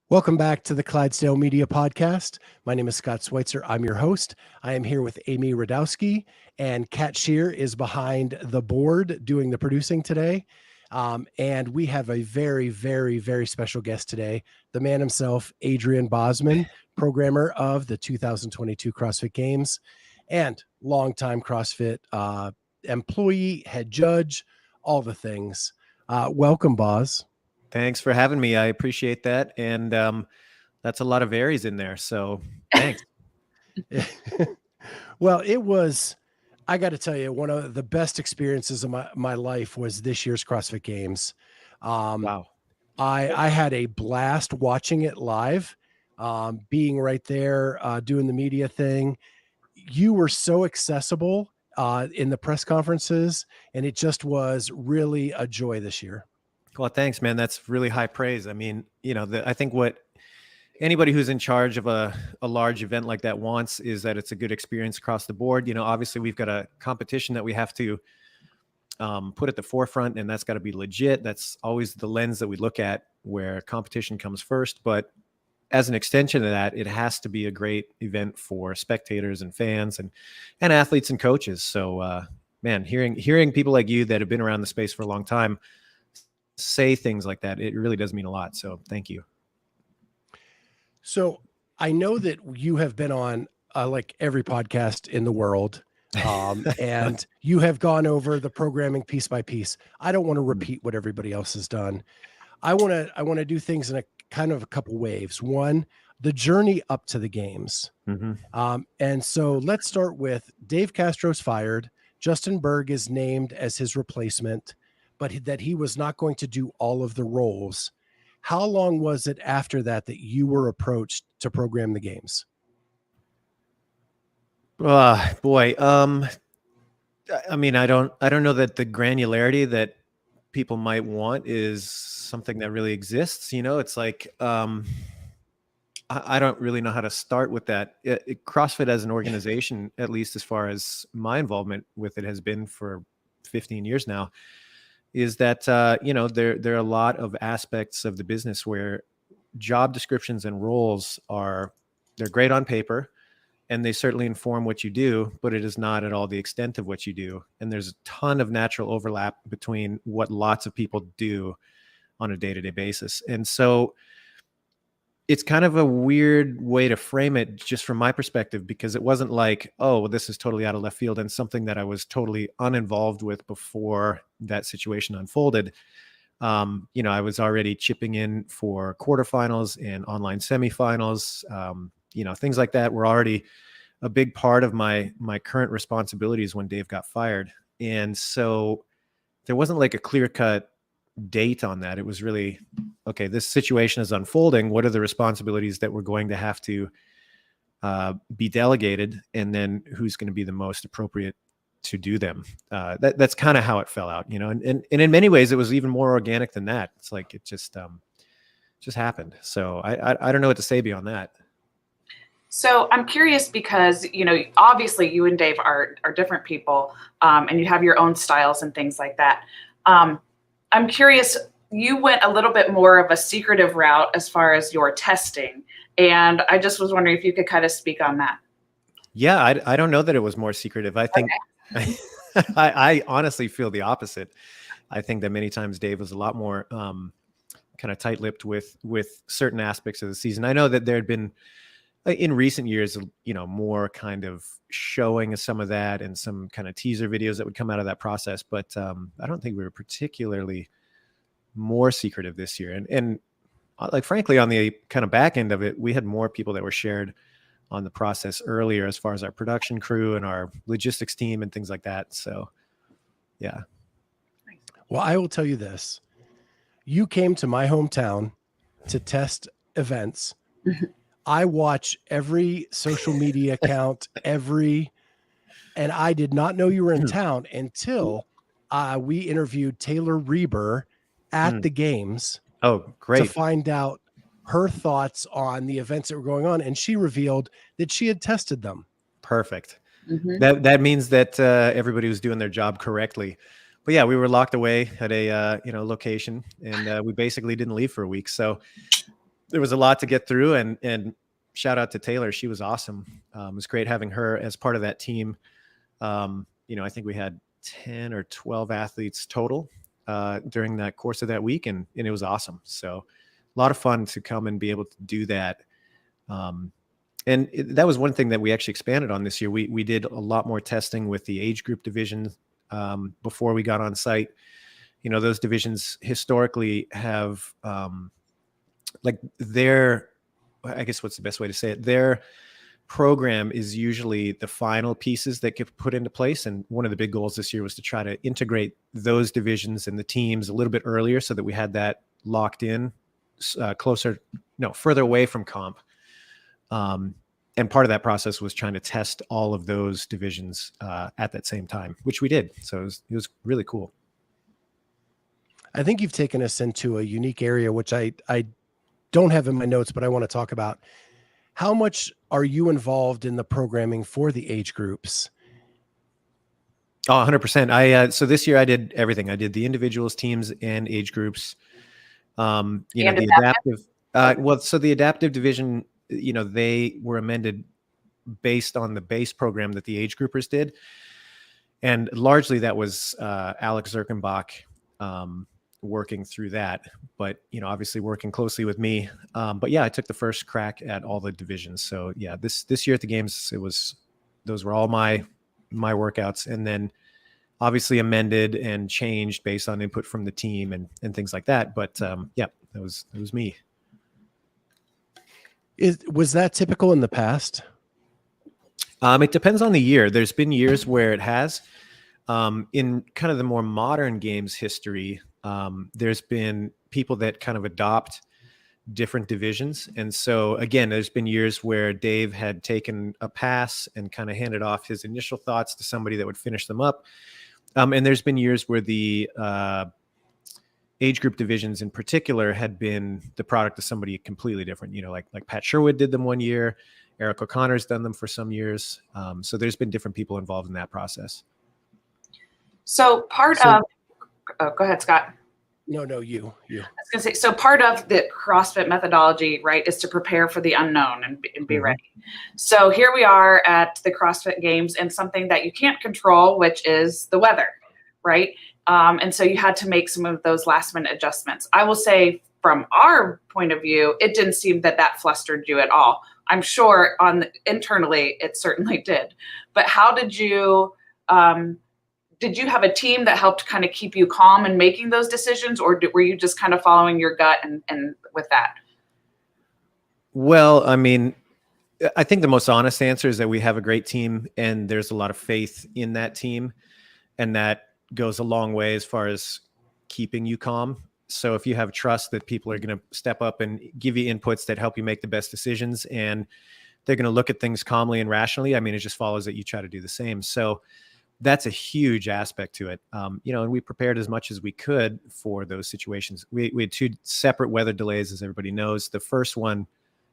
Welcome back to the Clydesdale Media Podcast. My name is Scott Schweitzer. I'm your host. I am here with Amy Radowski, and Kat Shear is behind the board doing the producing today. And we have a very, very, very special guest today, the man himself, Adrian Bozman, programmer of the 2022 CrossFit Games and longtime CrossFit employee, head judge, all the things. Welcome, Boz. Thanks for having me. I appreciate that. And that's a lot of Aries in there. So thanks. Well, it was, I got to tell you, one of the best experiences of my life was this year's CrossFit Games. Wow. I had a blast watching it live, being right there, doing the media thing. You were so accessible in the press conferences, and it just was really a joy this year. Well, thanks, man. That's really high praise. I mean, I think what anybody who's in charge of a large event like that wants is that it's a good experience across the board. Obviously we've got a competition that we have to put at the forefront, and that's got to be legit. That's always the lens that we look at, where competition comes first. But as an extension of that, it has to be a great event for spectators and fans and athletes and coaches. So, man, hearing people like you that have been around the space for a long time say things like that, it really does mean a lot. So thank you. So I know that you have been on like every podcast in the world, and you have gone over the programming piece by piece. I don't want to repeat what everybody else has done. I want to do things in a kind of a couple waves. One, the journey up to the games. And so let's start with Dave Castro's fired. Justin Berg is named as his replacement, but that he was not going to do all of the roles. How long was it after that you were approached to program the games? Boy. I mean, I don't know that the granularity that people might want is something that really exists. It's like, I don't really know how to start with that. CrossFit as an organization, at least as far as my involvement with it has been for 15 years now, is that, there are a lot of aspects of the business where job descriptions and roles they're great on paper, and they certainly inform what you do, but it is not at all the extent of what you do. And there's a ton of natural overlap between what lots of people do on a day-to-day basis. And so it's kind of a weird way to frame it just from my perspective, because it wasn't like, oh, well, this is totally out of left field and something that I was totally uninvolved with before that situation unfolded. I was already chipping in for quarterfinals and online semifinals. Things like that were already a big part of my current responsibilities when Dave got fired. And so there wasn't like a clear-cut date on that. It was really, okay, this situation is unfolding. What are the responsibilities that we're going to have to be delegated? And then who's going to be the most appropriate to do them? That's kind of how it fell out, and in many ways it was even more organic than that. It's like, it just happened. So I don't know what to say beyond that. So I'm curious because, obviously you and Dave are different people, and you have your own styles and things like that. I'm curious, you went a little bit more of a secretive route as far as your testing. And I just was wondering if you could kind of speak on that. Yeah, I don't know that it was more secretive. I think, okay. I honestly feel the opposite. I think that many times Dave was a lot more kind of tight-lipped with certain aspects of the season. I know that there had been, in recent years, more kind of showing of some of that and some kind of teaser videos that would come out of that process. But I don't think we were particularly more secretive this year. And like, frankly, on the kind of back end of it, we had more people that were shared on the process earlier as far as our production crew and our logistics team and things like that. So, yeah. Well, I will tell you this. You came to my hometown to test events. I watch every social media account, and I did not know you were in town until we interviewed Taylor Reber at the games. Oh, great. To find out her thoughts on the events that were going on. And she revealed that she had tested them. Perfect. That means that everybody was doing their job correctly. but yeah, we were locked away at a location, and we basically didn't leave for a week. So there was a lot to get through, and shout out to Taylor. She was awesome. It was great having her as part of that team. I think we had 10 or 12 athletes total during that course of that week, and it was awesome. So a lot of fun to come and be able to do that. That was one thing that we actually expanded on this year. We did a lot more testing with the age group division before we got on site. Those divisions historically have I guess what's the best way to say it? Their program is usually the final pieces that get put into place. And one of the big goals this year was to try to integrate those divisions and the teams a little bit earlier so that we had that locked in further away from comp. And part of that process was trying to test all of those divisions at that same time, which we did. So it was really cool. I think you've taken us into a unique area, which I don't have in my notes, but I want to talk about. How much are you involved in the programming for the age groups? Oh, 100%. So this year I did everything. I did the individuals, teams, and age groups. The adaptive. So the adaptive division, they were amended based on the base program that the age groupers did, and largely that was Alex Zirkenbach working through that, but obviously working closely with me. But yeah, I took the first crack at all the divisions. So yeah, this year at the games, those were all my workouts, and then obviously amended and changed based on input from the team and things like that. But yeah, that was me. Was that typical in the past? It depends on the year. There's been years where it has. In kind of the more modern games history, there's been people that kind of adopt different divisions. And so again, there's been years where Dave had taken a pass and kind of handed off his initial thoughts to somebody that would finish them up. And there's been years where the age group divisions in particular had been the product of somebody completely different, like Pat Sherwood did them one year. Eric O'Connor's done them for some years. So there's been different people involved in that process. So go ahead, Scott. No, you. I was going to say, so part of the CrossFit methodology, right, is to prepare for the unknown and be ready. So here we are at the CrossFit Games, and something that you can't control, which is the weather, right? And so you had to make some of those last minute adjustments. I will say from our point of view, it didn't seem that flustered you at all. I'm sure internally it certainly did. But how did you have a team that helped kind of keep you calm in making those decisions, or were you just kind of following your gut and with that? Well, I mean, I think the most honest answer is that we have a great team, and there's a lot of faith in that team, and that goes a long way as far as keeping you calm. So if you have trust that people are going to step up and give you inputs that help you make the best decisions, and they're going to look at things calmly and rationally, I mean, it just follows that you try to do the same. So that's a huge aspect to it. And we prepared as much as we could for those situations. We had two separate weather delays, as everybody knows. The first one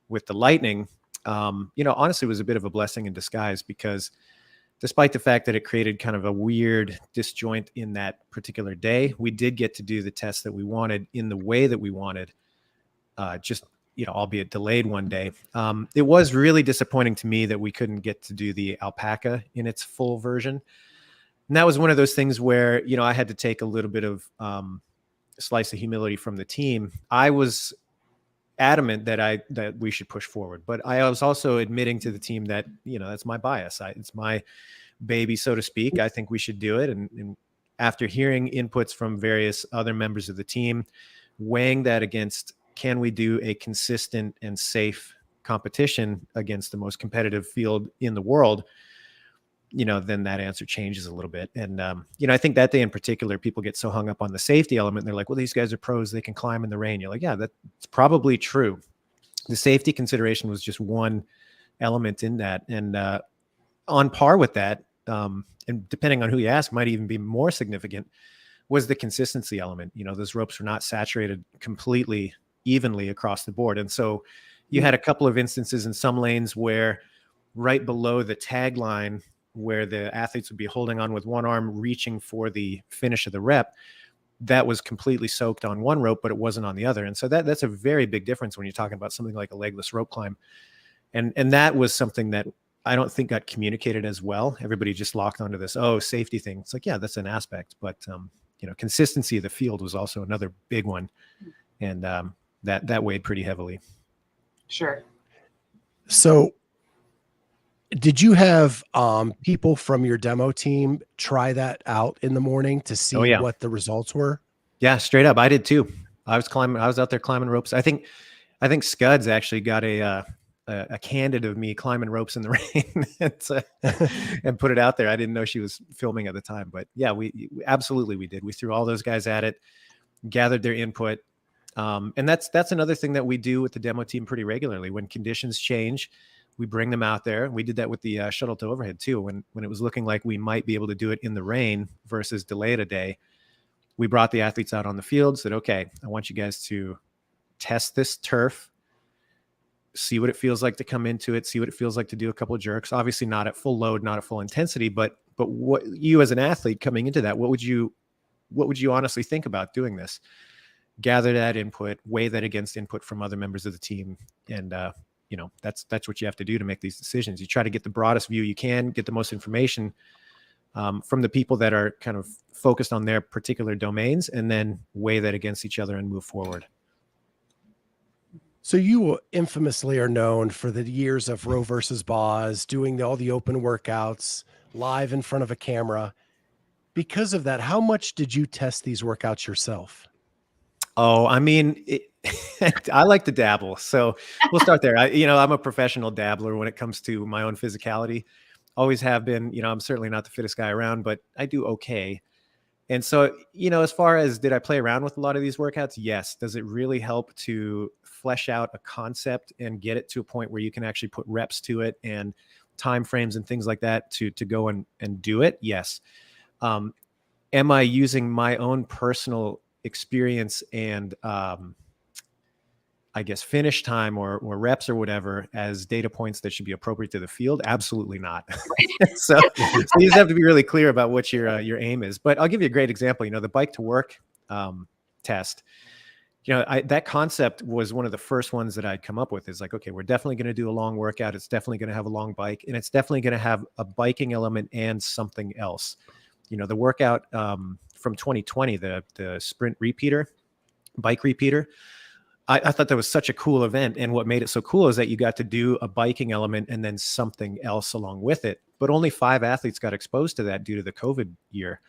with the lightning, honestly was a bit of a blessing in disguise, because despite the fact that it created kind of a weird disjoint in that particular day, we did get to do the test that we wanted in the way that we wanted, albeit delayed one day. It was really disappointing to me that we couldn't get to do the alpaca in its full version. And that was one of those things where, I had to take a little bit of a slice of humility from the team. I was adamant that we should push forward, but I was also admitting to the team that, that's my bias. It's my baby, so to speak. I think we should do it. And after hearing inputs from various other members of the team, weighing that against, can we do a consistent and safe competition against the most competitive field in the world? Then that answer changes a little bit. And, I think that day in particular, people get so hung up on the safety element. And they're like, well, these guys are pros. They can climb in the rain. You're like, yeah, that's probably true. The safety consideration was just one element in that. And on par with that, and depending on who you ask, might even be more significant, was the consistency element. Those ropes were not saturated completely evenly across the board. And so you had a couple of instances in some lanes where right below the tag line where the athletes would be holding on with one arm, reaching for the finish of the rep, that was completely soaked on one rope, but it wasn't on the other. And so that's a very big difference when you're talking about something like a legless rope climb. And that was something that I don't think got communicated as well. Everybody just locked onto this, safety thing. It's like, yeah, that's an aspect, but consistency of the field was also another big one. And that weighed pretty heavily. Sure. So did you have people from your demo team try that out in the morning to see what the results were? Yeah, straight up. I did too. I was out there climbing ropes. I think Scuds actually got a candid of me climbing ropes in the rain and put it out there. I didn't know she was filming at the time, but yeah, we absolutely, we did. We threw all those guys at it, gathered their input. And that's another thing that we do with the demo team pretty regularly. When conditions change, we bring them out there. We did that with the shuttle to overhead too. When it was looking like we might be able to do it in the rain versus delay it a day, we brought the athletes out on the field, said, okay, I want you guys to test this turf, see what it feels like to come into it, see what it feels like to do a couple of jerks. Obviously not at full load, not at full intensity, but what you as an athlete coming into that, what would you honestly think about doing this? Gather that input, weigh that against input from other members of the team. And, that's what you have to do to make these decisions. You try to get the broadest view you can, get the most information from the people that are kind of focused on their particular domains, and then weigh that against each other and move forward. So you infamously are known for the years of row versus Boz, doing all the open workouts live in front of a camera. Because of that, how much did you test these workouts yourself? Oh, I mean, I like to dabble. So we'll start there. I'm a professional dabbler when it comes to my own physicality. Always have been. I'm certainly not the fittest guy around, but I do okay. And so, as far as did I play around with a lot of these workouts? Yes. Does it really help to flesh out a concept and get it to a point where you can actually put reps to it and time frames and things like that to go and do it? Yes. Am I using my own personal experience and I guess finish time or reps or whatever as data points that should be appropriate to the field? Absolutely not. So you just have to be really clear about what your aim is. But I'll give you a great example. The bike to work test. That concept was one of the first ones that I'd come up with. Is like, okay, we're definitely going to do a long workout. It's definitely going to have a long bike, and it's definitely going to have a biking element and something else. The workout from 2020, the sprint repeater, bike repeater. I thought that was such a cool event. And what made it so cool is that you got to do a biking element and then something else along with it. But only 5 athletes got exposed to that due to the COVID year.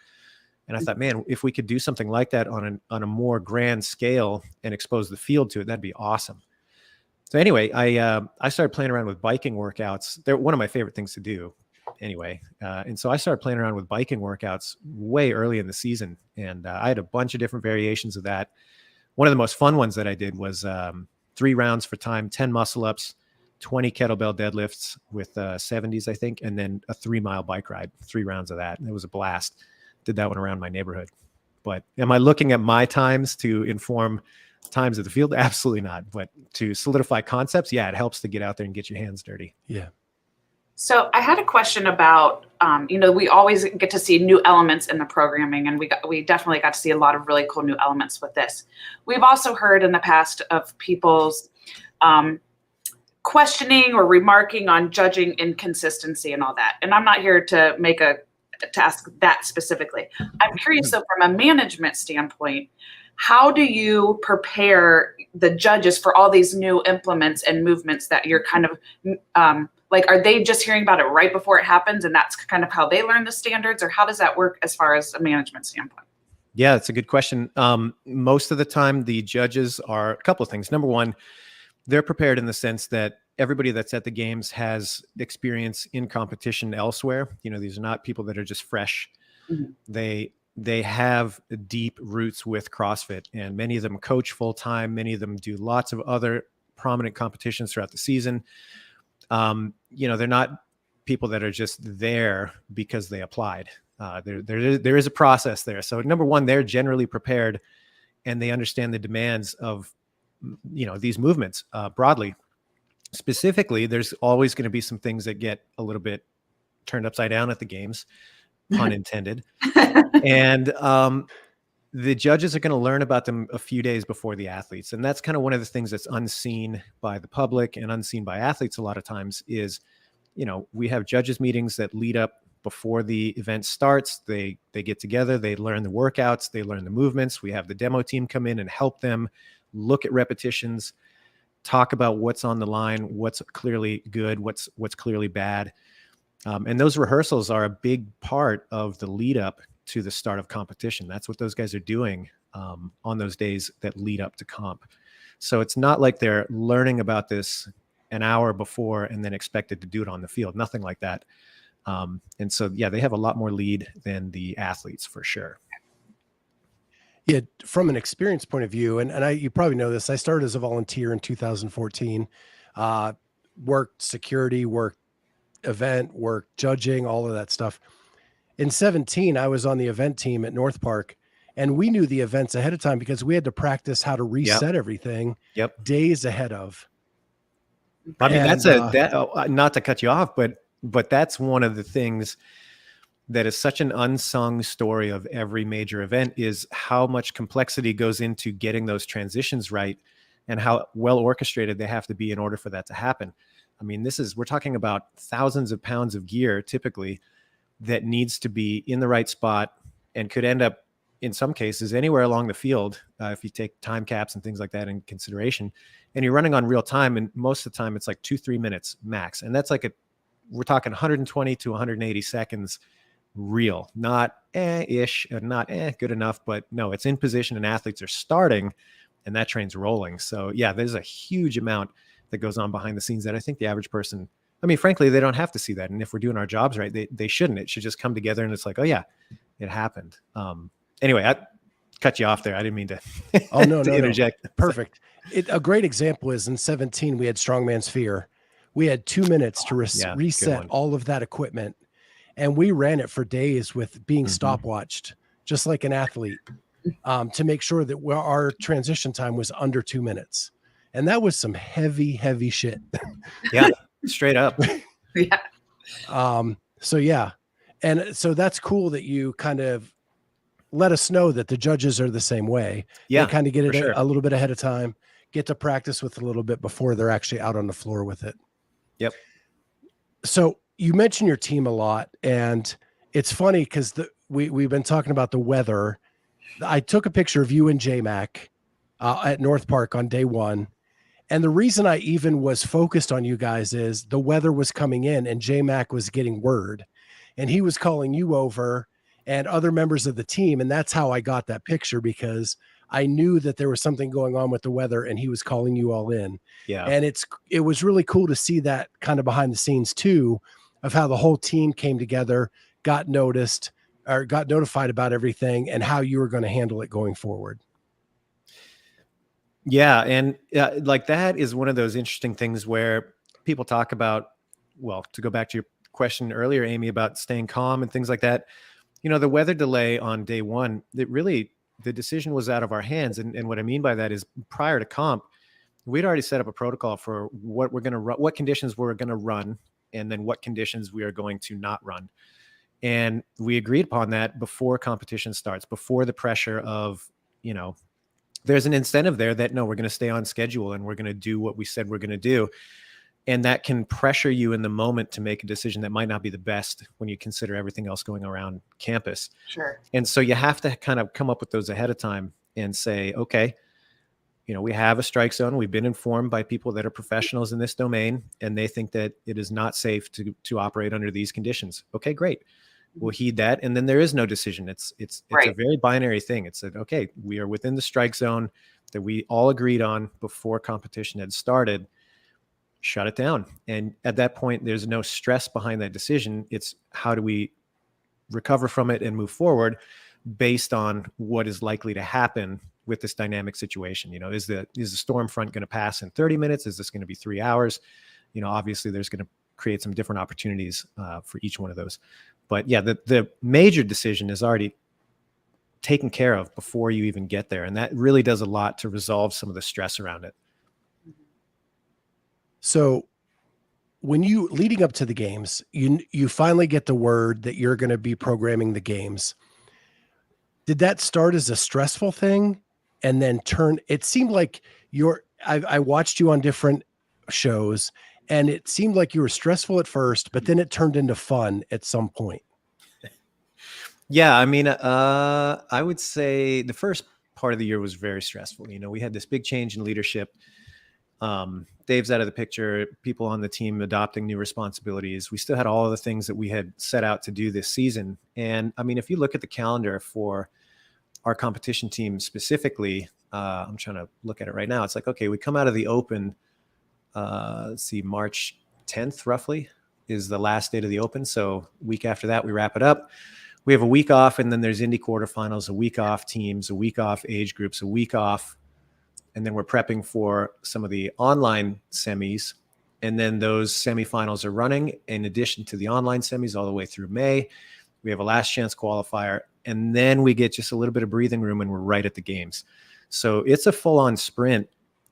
And I thought, man, if we could do something like that on a more grand scale and expose the field to it, that'd be awesome. So anyway, I started playing around with biking workouts. They're one of my favorite things to do anyway. And so I started playing around with biking workouts way early in the season. And I had a bunch of different variations of that. One of the most fun ones that I did was 3 rounds for time, 10 muscle ups, 20 kettlebell deadlifts with 70s, I think, and then a 3-mile bike ride, 3 rounds of that. And it was a blast. Did that one around my neighborhood. But am I looking at my times to inform times of the field? Absolutely not. But to solidify concepts, yeah, it helps to get out there and get your hands dirty. Yeah. So I had a question about, we always get to see new elements in the programming, and we definitely got to see a lot of really cool new elements with this. We've also heard in the past of people's questioning or remarking on judging inconsistency and all that. And I'm not here to ask that specifically. I'm curious, though, from a management standpoint, how do you prepare the judges for all these new implements and movements that you're kind of are they just hearing about it right before it happens, and that's kind of how they learn the standards, or how does that work as far as a management standpoint? Yeah, it's a good question. Most of the time, the judges are a couple of things. Number one, they're prepared in the sense that everybody that's at the games has experience in competition elsewhere. These are not people that are just fresh. Mm-hmm. They have deep roots with CrossFit, and many of them coach full time. Many of them do lots of other prominent competitions throughout the season. They're not people that are just there because they applied. There is a process there. So number one, they're generally prepared, and they understand the demands of, these movements broadly. Specifically, there's always going to be some things that get a little bit turned upside down at the games, pun intended. And the judges are going to learn about them a few days before the athletes. And that's kind of one of the things that's unseen by the public and unseen by athletes a lot of times is, we have judges meetings that lead up before the event starts. They get together, they learn the workouts, they learn the movements. We have the demo team come in and help them look at repetitions, talk about what's on the line, what's clearly good, what's clearly bad. And those rehearsals are a big part of the lead up to the start of competition. That's what those guys are doing on those days that lead up to comp. So it's not like they're learning about this an hour before and then expected to do it on the field. Nothing like that. And so, yeah, they have a lot more lead than the athletes for sure. Yeah, from an experience point of view, and you probably know this, I started as a volunteer in 2014, worked security, worked event, worked judging, all of that stuff. In 17, I was on the event team at North Park, and we knew the events ahead of time because we had to practice how to reset everything days ahead of. I mean, not to cut you off, but that's one of the things that is such an unsung story of every major event is how much complexity goes into getting those transitions right and how well orchestrated they have to be in order for that to happen. I mean, we're talking about thousands of pounds of gear typically that needs to be in the right spot and could end up in some cases anywhere along the field. If you take time caps and things like that in consideration, and you're running on real time. And most of the time it's like 2-3 minutes max. And that's like we're talking 120 to 180 seconds real, not ish, not good enough, but no, it's in position and athletes are starting and that train's rolling. So yeah, there's a huge amount that goes on behind the scenes that I think the average person, I mean, frankly, they don't have to see that. And if we're doing our jobs right, they shouldn't. It should just come together and it's like, oh yeah, it happened. Anyway, I cut you off there. I didn't mean to, no, interject. No. Perfect. A great example is in 17, we had Strongman Sphere. We had 2 minutes to reset all of that equipment. And we ran it for days with being stopwatched, just like an athlete, to make sure that our transition time was under 2 minutes. And that was some heavy, heavy shit. Yeah, straight up. Yeah. So yeah. And so that's cool that you kind of let us know that the judges are the same way. Yeah. They kind of get it a little bit ahead of time, get to practice with a little bit before they're actually out on the floor with it. Yep. So you mentioned your team a lot, and it's funny because we've been talking about the weather. I took a picture of you and J-Mac at North Park on day one. And the reason I even was focused on you guys is the weather was coming in and J-Mac was getting word and he was calling you over and other members of the team. And that's how I got that picture, because I knew that there was something going on with the weather and he was calling you all in. Yeah. And it was really cool to see that kind of behind the scenes too, of how the whole team came together, got noticed or got notified about everything and how you were going to handle it going forward. Yeah. And like that is one of those interesting things where people talk about, well, to go back to your question earlier, Amy, about staying calm and things like that, the weather delay on day one, the decision was out of our hands. And what I mean by that is prior to comp, we'd already set up a protocol for what we're going to run, what conditions we're going to run, and then what conditions we are going to not run. And we agreed upon that before competition starts, before the pressure of, there's an incentive there that, no, we're going to stay on schedule and we're going to do what we said we're going to do. And that can pressure you in the moment to make a decision that might not be the best when you consider everything else going around campus. Sure. And so you have to kind of come up with those ahead of time and say, okay, we have a strike zone. We've been informed by people that are professionals in this domain, and they think that it is not safe to operate under these conditions. Okay, great. We'll heed that. And then there is no decision. It's a very binary thing. It's that, okay, we are within the strike zone that we all agreed on before competition had started. Shut it down. And at that point, there's no stress behind that decision. It's how do we recover from it and move forward based on what is likely to happen with this dynamic situation. Is the storm front going to pass in 30 minutes? Is this going to be 3 hours? Obviously there's going to create some different opportunities for each one of those. But yeah, the major decision is already taken care of before you even get there. And that really does a lot to resolve some of the stress around it. So when you leading up to the games, you finally get the word that you're going to be programming the games. Did that start as a stressful thing and then it seemed like I watched you on different shows and it seemed like you were stressful at first, but then it turned into fun at some point. Yeah. I mean, I would say the first part of the year was very stressful. We had this big change in leadership. Dave's out of the picture, people on the team adopting new responsibilities. We still had all of the things that we had set out to do this season. And I mean, if you look at the calendar for our competition team specifically, I'm trying to look at it right now. It's like, okay, we come out of the Open, let's see, March 10th roughly is the last date of the Open. So week after that, we wrap it up. We have a week off, and then there's Indy quarterfinals, a week off teams, a week off age groups, a week off. And then we're prepping for some of the online semis. And then those semifinals are running in addition to the online semis all the way through May. We have a last chance qualifier. And then we get just a little bit of breathing room and we're right at the games. So it's a full-on sprint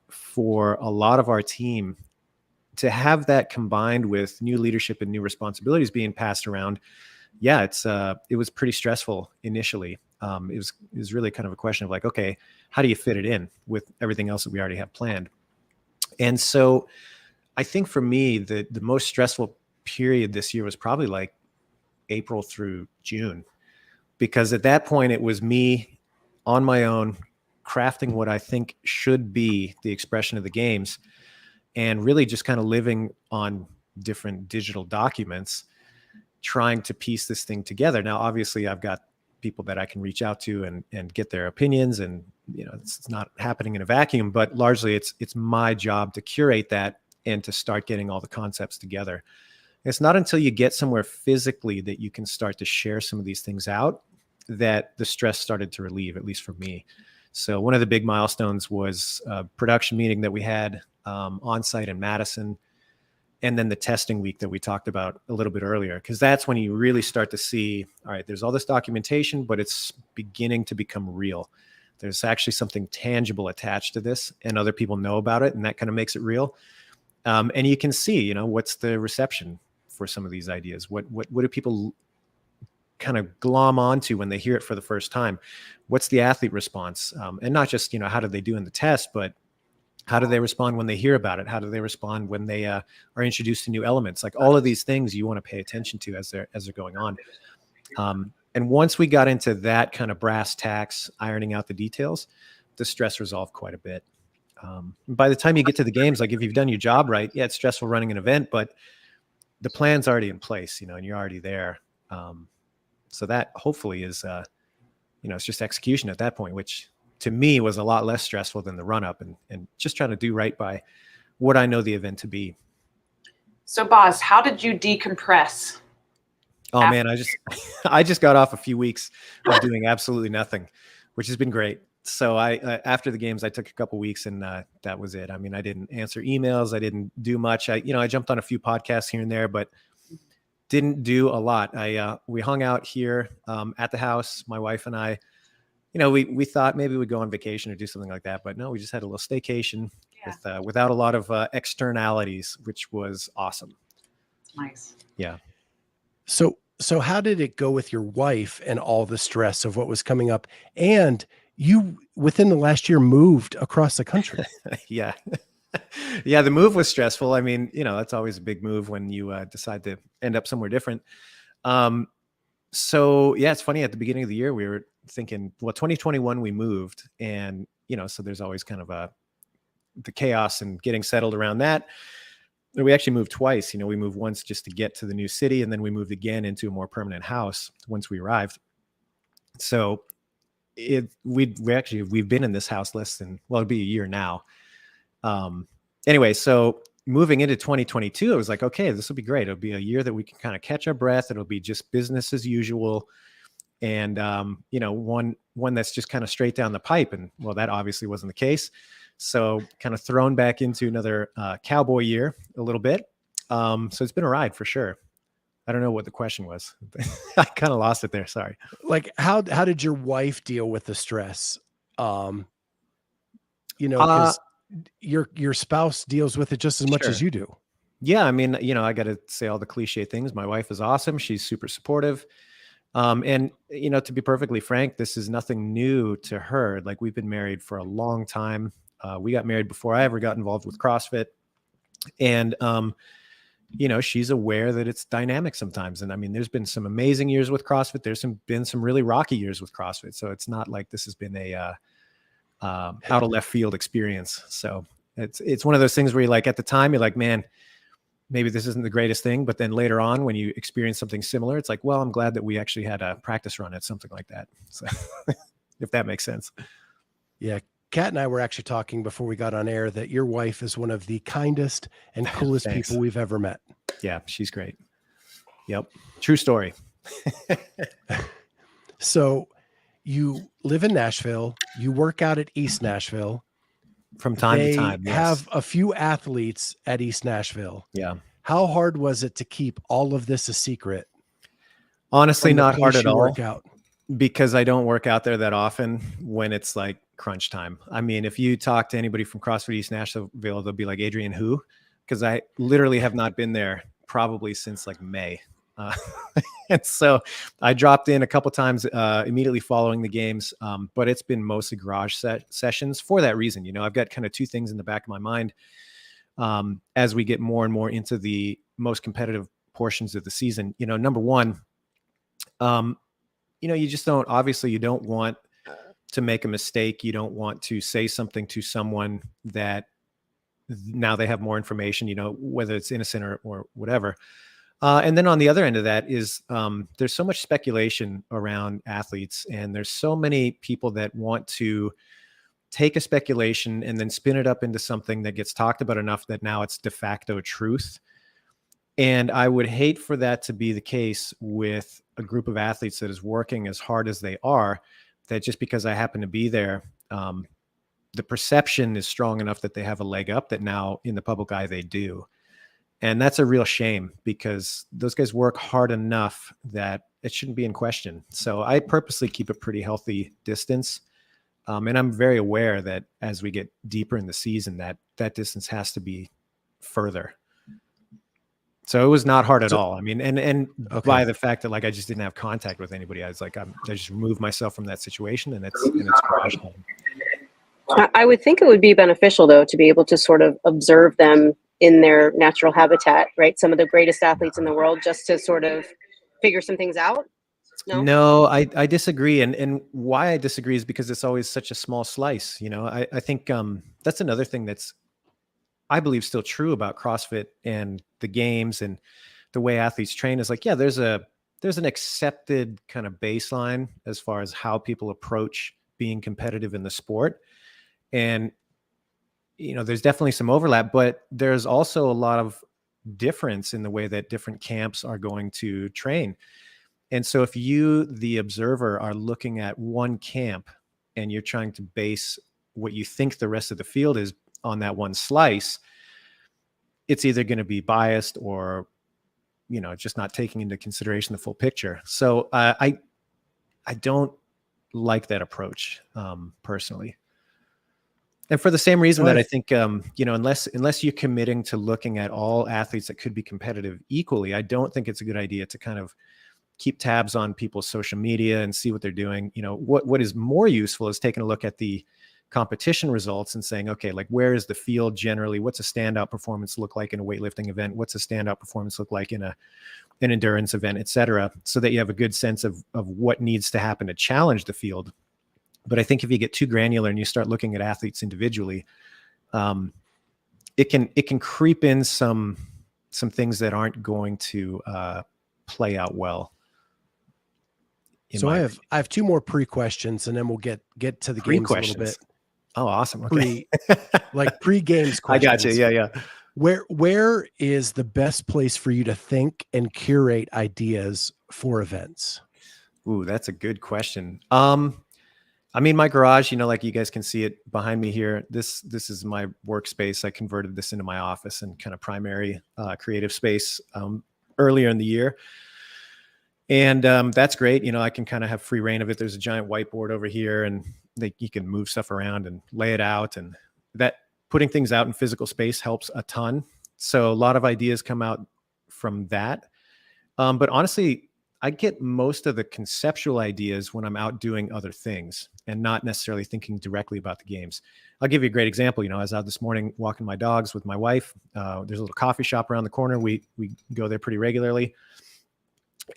for a lot of our team to have that combined with new leadership and new responsibilities being passed around. Yeah, it was pretty stressful initially. It was really kind of a question of like, okay, how do you fit it in with everything else that we already have planned? And so I think for me, the most stressful period this year was probably like April through June, because at that point it was me on my own crafting what I think should be the expression of the games and really just kind of living on different digital documents, trying to piece this thing together. Now, obviously I've got people that I can reach out to and get their opinions, and it's not happening in a vacuum, but largely it's my job to curate that and to start getting all the concepts together. It's not until you get somewhere physically that you can start to share some of these things out that the stress started to relieve, at least for me. So one of the big milestones was a production meeting that we had on site in Madison, and then the testing week that we talked about a little bit earlier, because that's when you really start to see, all right, there's all this documentation, but it's beginning to become real. There's actually something tangible attached to this, and other people know about it, and that kind of makes it real. And you can see, what's the reception for some of these ideas? What do people kind of glom onto when they hear it for the first time? What's the athlete response? And not just, how did they do in the test, but how do they respond when they hear about it? How do they respond when they are introduced to new elements? Like all of these things you want to pay attention to as they're going on. And once we got into that kind of brass tacks, ironing out the details, the stress resolved quite a bit. By the time you get to the games, like if you've done your job right, yeah, it's stressful running an event, but the plan's already in place, and you're already there. So that hopefully is, it's just execution at that point, which to me was a lot less stressful than the run up and just trying to do right by what I know the event to be. So Boz, how did you decompress? Oh man, I just got off a few weeks of doing absolutely nothing, which has been great. So I after the games, I took a couple weeks and that was it. I mean, I didn't answer emails. I didn't do much. I jumped on a few podcasts here and there, but didn't do a lot. We hung out here at the house, my wife and I. We thought maybe we'd go on vacation or do something like that, but no, we just had a little staycation without a lot of externalities, which was awesome. Nice. Yeah. So how did it go with your wife and all the stress of what was coming up? And you, within the last year, moved across the country. Yeah. Yeah. The move was stressful. I mean, that's always a big move when you decide to end up somewhere different. So yeah, it's funny. At the beginning of the year, we were thinking, well, 2021 we moved, and so there's always kind of the chaos and getting settled around that. We actually moved twice. We moved once just to get to the new city, and then we moved again into a more permanent house once we arrived. So we've been in this house less than, well, it'd be a year now. Anyway, so moving into 2022, it was like, okay, this will be great. It'll be a year that we can kind of catch our breath. It'll be just business as usual. And, one that's just kind of straight down the pipe. And well, that obviously wasn't the case. So kind of thrown back into another cowboy year a little bit. So it's been a ride for sure. I don't know what the question was. I kind of lost it there. Sorry. Like how did your wife deal with the stress? Because your spouse deals with it just as much Sure. as you do. Yeah, I mean, I got to say all the cliche things. My wife is awesome. She's super supportive. And to be perfectly frank, this is nothing new to her. Like, we've been married for a long time. We got married before I ever got involved with CrossFit. And, she's aware that it's dynamic sometimes. And I mean, there's been some amazing years with CrossFit. Been some really rocky years with CrossFit. So it's not like this has been a out of left field experience. So it's one of those things where you're like, at the time, you're like, man, maybe this isn't the greatest thing. But then later on, when you experience something similar, it's like, well, I'm glad that we actually had a practice run at something like that. So if that makes sense. Yeah. Kat and I were actually talking before we got on air that your wife is one of the kindest and coolest Thanks. people we've ever met. Yeah, she's great. Yep. True story. So you live in Nashville, you work out at East Nashville. From time to time, They yes. have a few athletes at East Nashville. Yeah. How hard was it to keep all of this a secret? Honestly, not hard at all. Out? Because I don't work out there that often when it's like crunch time. I mean, if you talk to anybody from CrossFit East Nashville, they'll be like, Adrian, who? Because I literally have not been there probably since like May. And so I dropped in a couple times immediately following the games, but it's been mostly garage sessions for that reason. I've got kind of two things in the back of my mind as we get more and more into the most competitive portions of the season. Number one, you just obviously you don't want to make a mistake. You don't want to say something to someone that now they have more information, whether it's innocent or whatever. And then on the other end of that is there's so much speculation around athletes, and there's so many people that want to take a speculation and then spin it up into something that gets talked about enough that now it's de facto truth. And I would hate for that to be the case with a group of athletes that is working as hard as they are, that just because I happen to be there, the perception is strong enough that they have a leg up, that now in the public eye they do. And that's a real shame, because those guys work hard enough that it shouldn't be in question. So I purposely keep a pretty healthy distance. And I'm very aware that as we get deeper in the season, that distance has to be further. So it was not hard at all. I mean, and okay. By the fact that like I just didn't have contact with anybody, I was like, I just removed myself from that situation, and it's garage time. I would think it would be beneficial, though, to be able to sort of observe them in their natural habitat, right? Some of the greatest athletes in the world, just to sort of figure some things out. No, I disagree. And why I disagree is because it's always such a small slice. I think that's another thing that's, I believe, still true about CrossFit and the games and the way athletes train is like, yeah, there's an accepted kind of baseline as far as how people approach being competitive in the sport. And, there's definitely some overlap, but there's also a lot of difference in the way that different camps are going to train. And so if you, the observer, are looking at one camp and you're trying to base what you think the rest of the field is on that one slice, it's either going to be biased or, just not taking into consideration the full picture. So I don't like that approach personally. And for the same reason that I think, unless you're committing to looking at all athletes that could be competitive equally, I don't think it's a good idea to kind of keep tabs on people's social media and see what they're doing. What is more useful is taking a look at the competition results and saying, okay, like, where is the field generally? What's a standout performance look like in a weightlifting event? What's a standout performance look like in an endurance event, et cetera, so that you have a good sense of what needs to happen to challenge the field. But I think if you get too granular and you start looking at athletes individually, it can creep in some things that aren't going to play out well. So I have two more pre-questions, and then we'll get to the games a little bit. Oh, awesome. Okay. Pre-games questions. I got you. Yeah. Where is the best place for you to think and curate ideas for events? Ooh, that's a good question. I mean, my garage, like you guys can see it behind me here. This is my workspace. I converted this into my office and kind of primary creative space earlier in the year. And that's great. I can kind of have free reign of it. There's a giant whiteboard over here, and you can move stuff around and lay it out. And that putting things out in physical space helps a ton. So a lot of ideas come out from that. But honestly, I get most of the conceptual ideas when I'm out doing other things and not necessarily thinking directly about the games. I'll give you a great example. I was out this morning walking my dogs with my wife. There's a little coffee shop around the corner. We go there pretty regularly.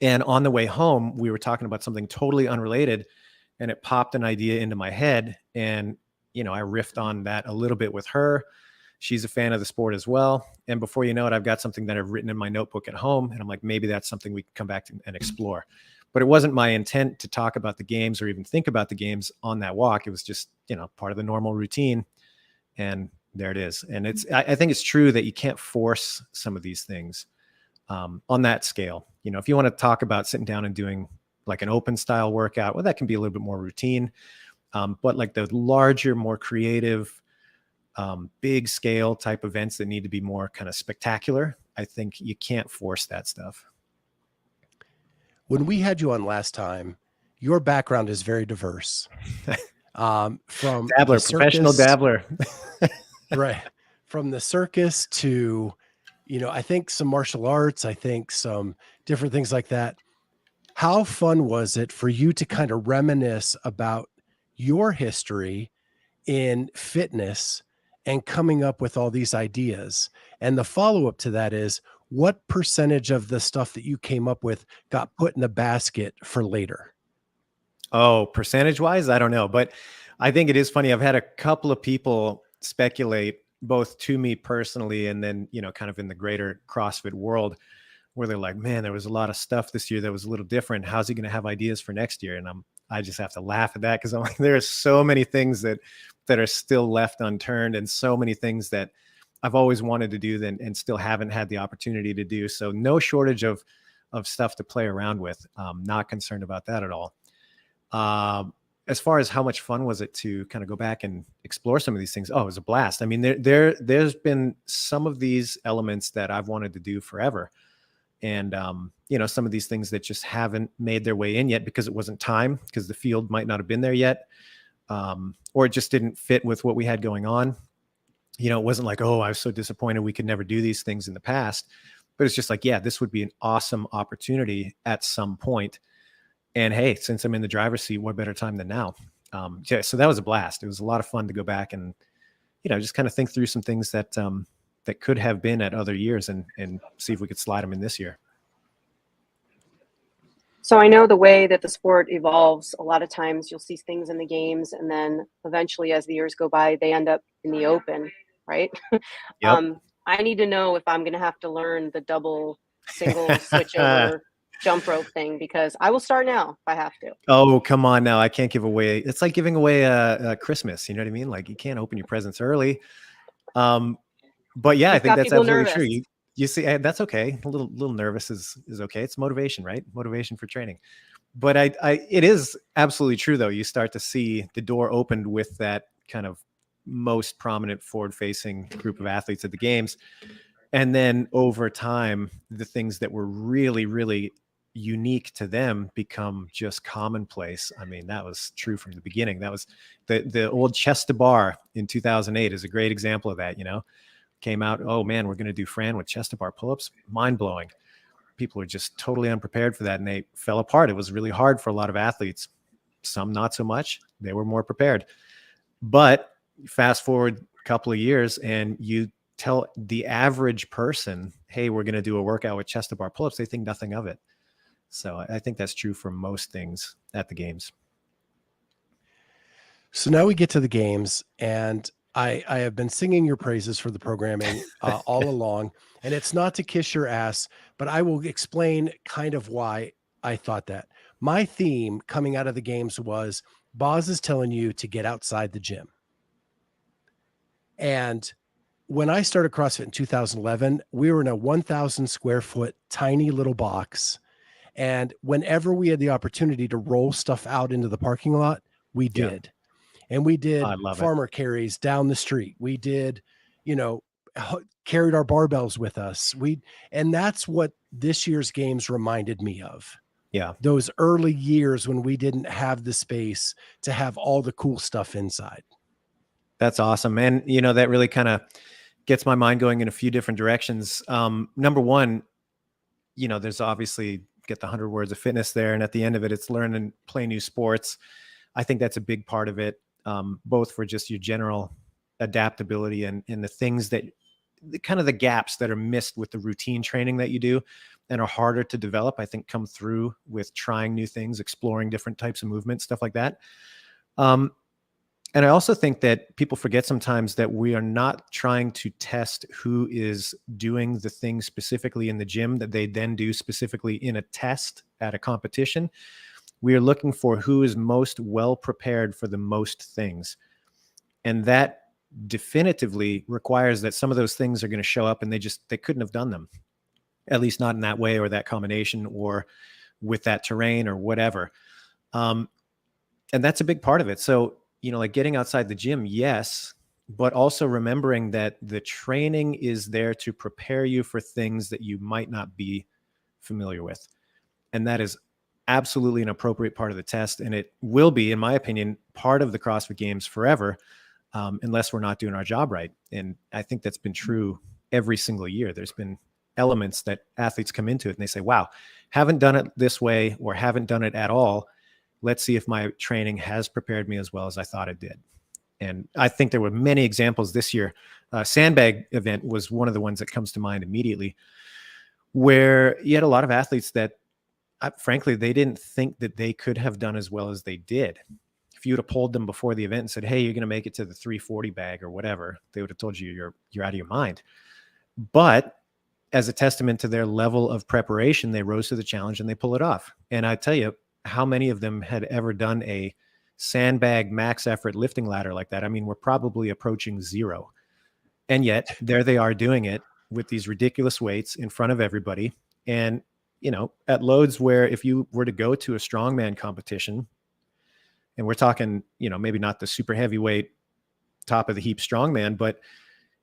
And on the way home, we were talking about something totally unrelated, and it popped an idea into my head. And, I riffed on that a little bit with her. She's a fan of the sport as well. And before you know it, I've got something that I've written in my notebook at home. And I'm like, maybe that's something we can come back and explore. But it wasn't my intent to talk about the games or even think about the games on that walk. It was just, part of the normal routine. And there it is. And I think it's true that you can't force some of these things on that scale. If you want to talk about sitting down and doing like an open style workout, well, that can be a little bit more routine. But like the larger, more creative, big scale type events that need to be more kind of spectacular, I think you can't force that stuff. When we had you on last time, your background is very diverse. From dabbler, professional dabbler. Right. From the circus to, I think some martial arts, I think some different things like that. How fun was it for you to kind of reminisce about your history in fitness and coming up with all these ideas? And the follow-up to that is, what percentage of the stuff that you came up with got put in the basket for later? Oh, percentage wise, I don't know, but I think it is funny. I've had a couple of people speculate, both to me personally and then, kind of in the greater CrossFit world, where they're like, man, there was a lot of stuff this year that was a little different. How's he going to have ideas for next year? And I just have to laugh at that, because I'm like, there are so many things that are still left unturned, and so many things that I've always wanted to do and still haven't had the opportunity to do. So no shortage of stuff to play around with. Not concerned about that at all. As far as how much fun was it to kind of go back and explore some of these things? Oh, it was a blast. I mean, there's been some of these elements that I've wanted to do forever. And, some of these things that just haven't made their way in yet because it wasn't time, because the field might not have been there yet. Or it just didn't fit with what we had going on. It wasn't like, oh, I was so disappointed we could never do these things in the past, but it's just like, yeah, this would be an awesome opportunity at some point. And hey, since I'm in the driver's seat, what better time than now? So that was a blast. It was a lot of fun to go back and, just kind of think through some things that could have been at other years and see if we could slide them in this year. So I know the way that the sport evolves, a lot of times you'll see things in the games, and then eventually as the years go by, they end up in the open, right? Yep. I need to know if I'm going to have to learn the double, single, switch over, jump rope thing, because I will start now if I have to. Oh, come on now. I can't give away. It's like giving away a Christmas. You know what I mean? Like, you can't open your presents early. But yeah, I think that's absolutely true. You see, that's okay. A little nervous is okay. It's motivation, right? Motivation for training. But it is absolutely true though. You start to see the door opened with that kind of most prominent forward-facing group of athletes at the games. And then over time, the things that were really, really unique to them become just commonplace. I mean, that was true from the beginning. That was the old chest to bar in 2008 is a great example of that. Came out, oh man, we're going to do Fran with chest to bar pull-ups. Mind blowing. People were just totally unprepared for that, and they fell apart. It was really hard for a lot of athletes. Some not so much. They were more prepared. But fast forward a couple of years, and you tell the average person, hey, we're going to do a workout with chest to bar pull-ups, they think nothing of it. So I think that's true for most things at the games. So now we get to the games, and I have been singing your praises for the programming all along, and it's not to kiss your ass, but I will explain kind of why I thought that. My theme coming out of the games was Boz is telling you to get outside the gym. And when I started CrossFit in 2011, we were in a 1,000 square foot tiny little box. And whenever we had the opportunity to roll stuff out into the parking lot, we did. Yeah. And we did farmer carries down the street. We did, carried our barbells with us. And that's what this year's games reminded me of. Yeah. Those early years when we didn't have the space to have all the cool stuff inside. That's awesome. And, that really kind of gets my mind going in a few different directions. Number one, there's obviously get the 100 words of fitness there. And at the end of it, it's learn and play new sports. I think that's a big part of it, both for just your general adaptability and the things that kind of the gaps that are missed with the routine training that you do and are harder to develop, I think come through with trying new things, exploring different types of movement, stuff like that. And I also think that people forget sometimes that we are not trying to test who is doing the thing specifically in the gym that they then do specifically in a test at a competition. We are looking for who is most well prepared for the most things. And that definitively requires that some of those things are going to show up and they couldn't have done them, at least not in that way or that combination or with that terrain or whatever. And that's a big part of it. So, like getting outside the gym, yes, but also remembering that the training is there to prepare you for things that you might not be familiar with. And that is absolutely an appropriate part of the test. And it will be, in my opinion, part of the CrossFit Games forever, unless we're not doing our job right. And I think that's been true every single year. There's been elements that athletes come into it and they say, wow, haven't done it this way or haven't done it at all. Let's see if my training has prepared me as well as I thought it did. And I think there were many examples this year. Sandbag event was one of the ones that comes to mind immediately, where you had a lot of athletes that, frankly, they didn't think that they could have done as well as they did. If you would have polled them before the event and said, hey, you're going to make it to the 340 bag or whatever, they would have told you you're out of your mind. But as a testament to their level of preparation, they rose to the challenge and they pull it off. And I tell you, how many of them had ever done a sandbag max effort lifting ladder like that? I mean, we're probably approaching zero. And yet there they are doing it with these ridiculous weights in front of everybody. And, at loads where if you were to go to a strongman competition, and we're talking, maybe not the super heavyweight top of the heap strongman, but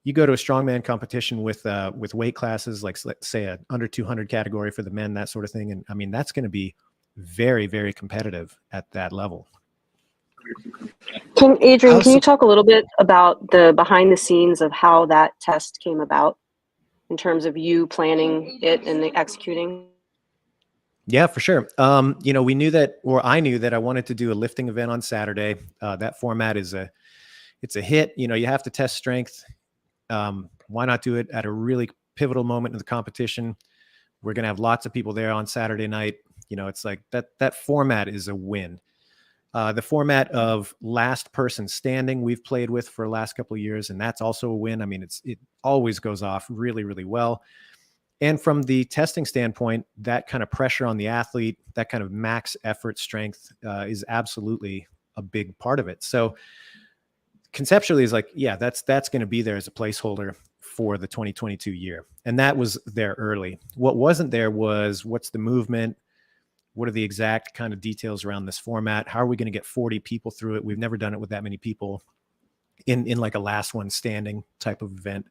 you go to a strongman competition with weight classes, like let's say a under 200 category for the men, that sort of thing. And I mean, that's going to be very, very competitive at that level. Adrian, can you talk a little bit about the behind the scenes of how that test came about in terms of you planning it and executing? Yeah, for sure. We knew that, or I knew that I wanted to do a lifting event on Saturday. That format it's a hit. You have to test strength. Why not do it at a really pivotal moment in the competition? We're going to have lots of people there on Saturday night. It's like that format is a win. The format of last person standing we've played with for the last couple of years, and that's also a win. I mean, it always goes off really, really well. And from the testing standpoint, that kind of pressure on the athlete, that kind of max effort strength is absolutely a big part of it. So conceptually is like, yeah, that's going to be there as a placeholder for the 2022 year. And that was there early. What wasn't there was what's the movement? What are the exact kind of details around this format? How are we going to get 40 people through it? We've never done it with that many people in like a last one standing type of event.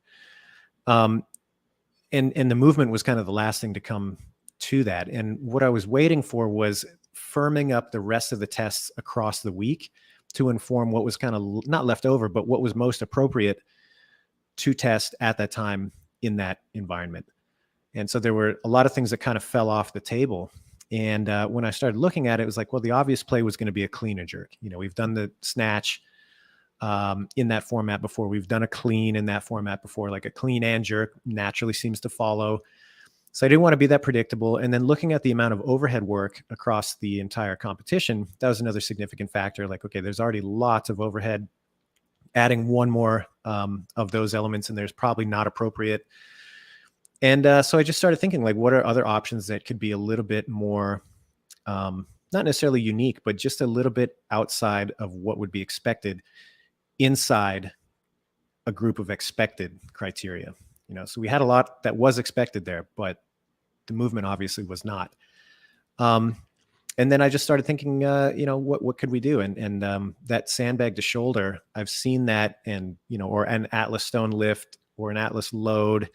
And the movement was kind of the last thing to come to that. And what I was waiting for was firming up the rest of the tests across the week to inform what was kind of not left over, but what was most appropriate to test at that time in that environment. And so there were a lot of things that kind of fell off the table. And when I started looking at it, it was like, well, the obvious play was going to be a clean and jerk. We've done the snatch in that format before. We've done a clean in that format before, like a clean and jerk naturally seems to follow. So I didn't want to be that predictable. And then looking at the amount of overhead work across the entire competition, that was another significant factor. Like, okay, there's already lots of overhead. Adding one more of those elements, and there's probably not appropriate. And so I just started thinking, like, what are other options that could be a little bit more, not necessarily unique, but just a little bit outside of what would be expected inside a group of expected criteria. So we had a lot that was expected there, but the movement obviously was not. And then I just started thinking, what could we do? And that sandbag to shoulder, I've seen that, and or an Atlas stone lift or an Atlas load.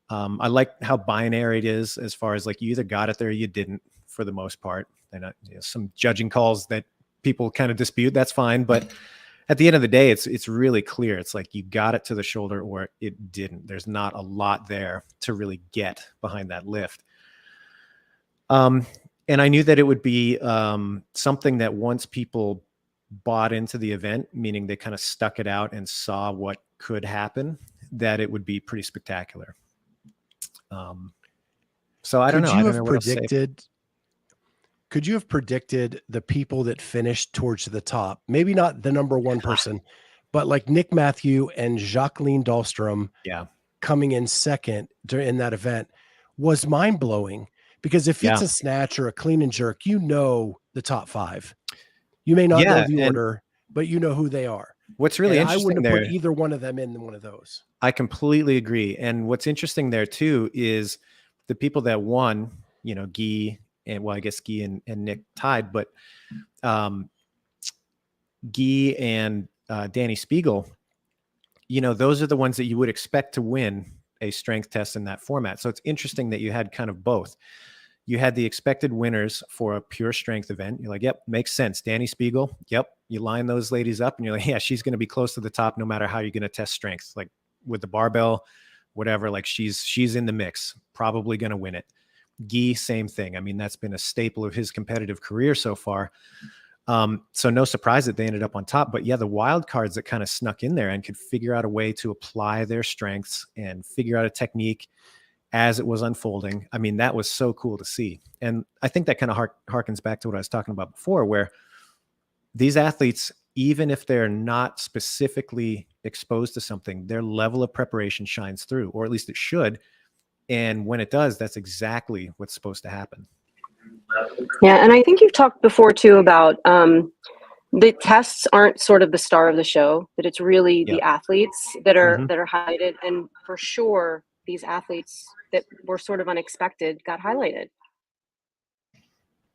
I like how binary it is, as far as like you either got it there or you didn't, for the most part. And some judging calls that people kind of dispute, that's fine. But at the end of the day, it's really clear. It's like you got it to the shoulder or it didn't. There's not a lot there to really get behind that lift. And I knew that it would be something that once people bought into the event, meaning they kind of stuck it out and saw what could happen, that it would be pretty spectacular. So I don't know. Could you have predicted the people that finished towards the top? Maybe not the number one person, but like Nick Matthew and Jacqueline Dahlstrom coming in second in that event was mind blowing. Because if it's a snatch or a clean and jerk, you know the top five. You may not know the order, but you know who they are. What's really interesting, I wouldn't have put either one of them in one of those. I completely agree. And what's interesting there too is the people that won, you know, Guy and, well, I guess Guy and Nick tied, but Guy and Danny Spiegel, you know, those are the ones that you would expect to win a strength test in that format. So it's interesting that you had kind of both. You had the expected winners for a pure strength event. You're like, yep, makes sense. Danny Spiegel. Yep. You line those ladies up and you're like, yeah, she's going to be close to the top no matter how you're going to test strength. Like with the barbell, whatever, like she's in the mix, probably going to win it. Guy, same thing. I mean, that's been a staple of his competitive career so far. So no surprise that they ended up on top, but yeah, the wild cards that kind of snuck in there and could figure out a way to apply their strengths and figure out a technique as it was unfolding. I mean, that was so cool to see. And I think that kind of harkens back to what I was talking about before, where these athletes, even if they're not specifically exposed to something, their level of preparation shines through, or at least it should. And when it does, that's exactly what's supposed to happen. Yeah, and I think you've talked before too about the tests aren't sort of the star of the show, that it's really the athletes that are highlighted, and for sure these athletes that were sort of unexpected got highlighted.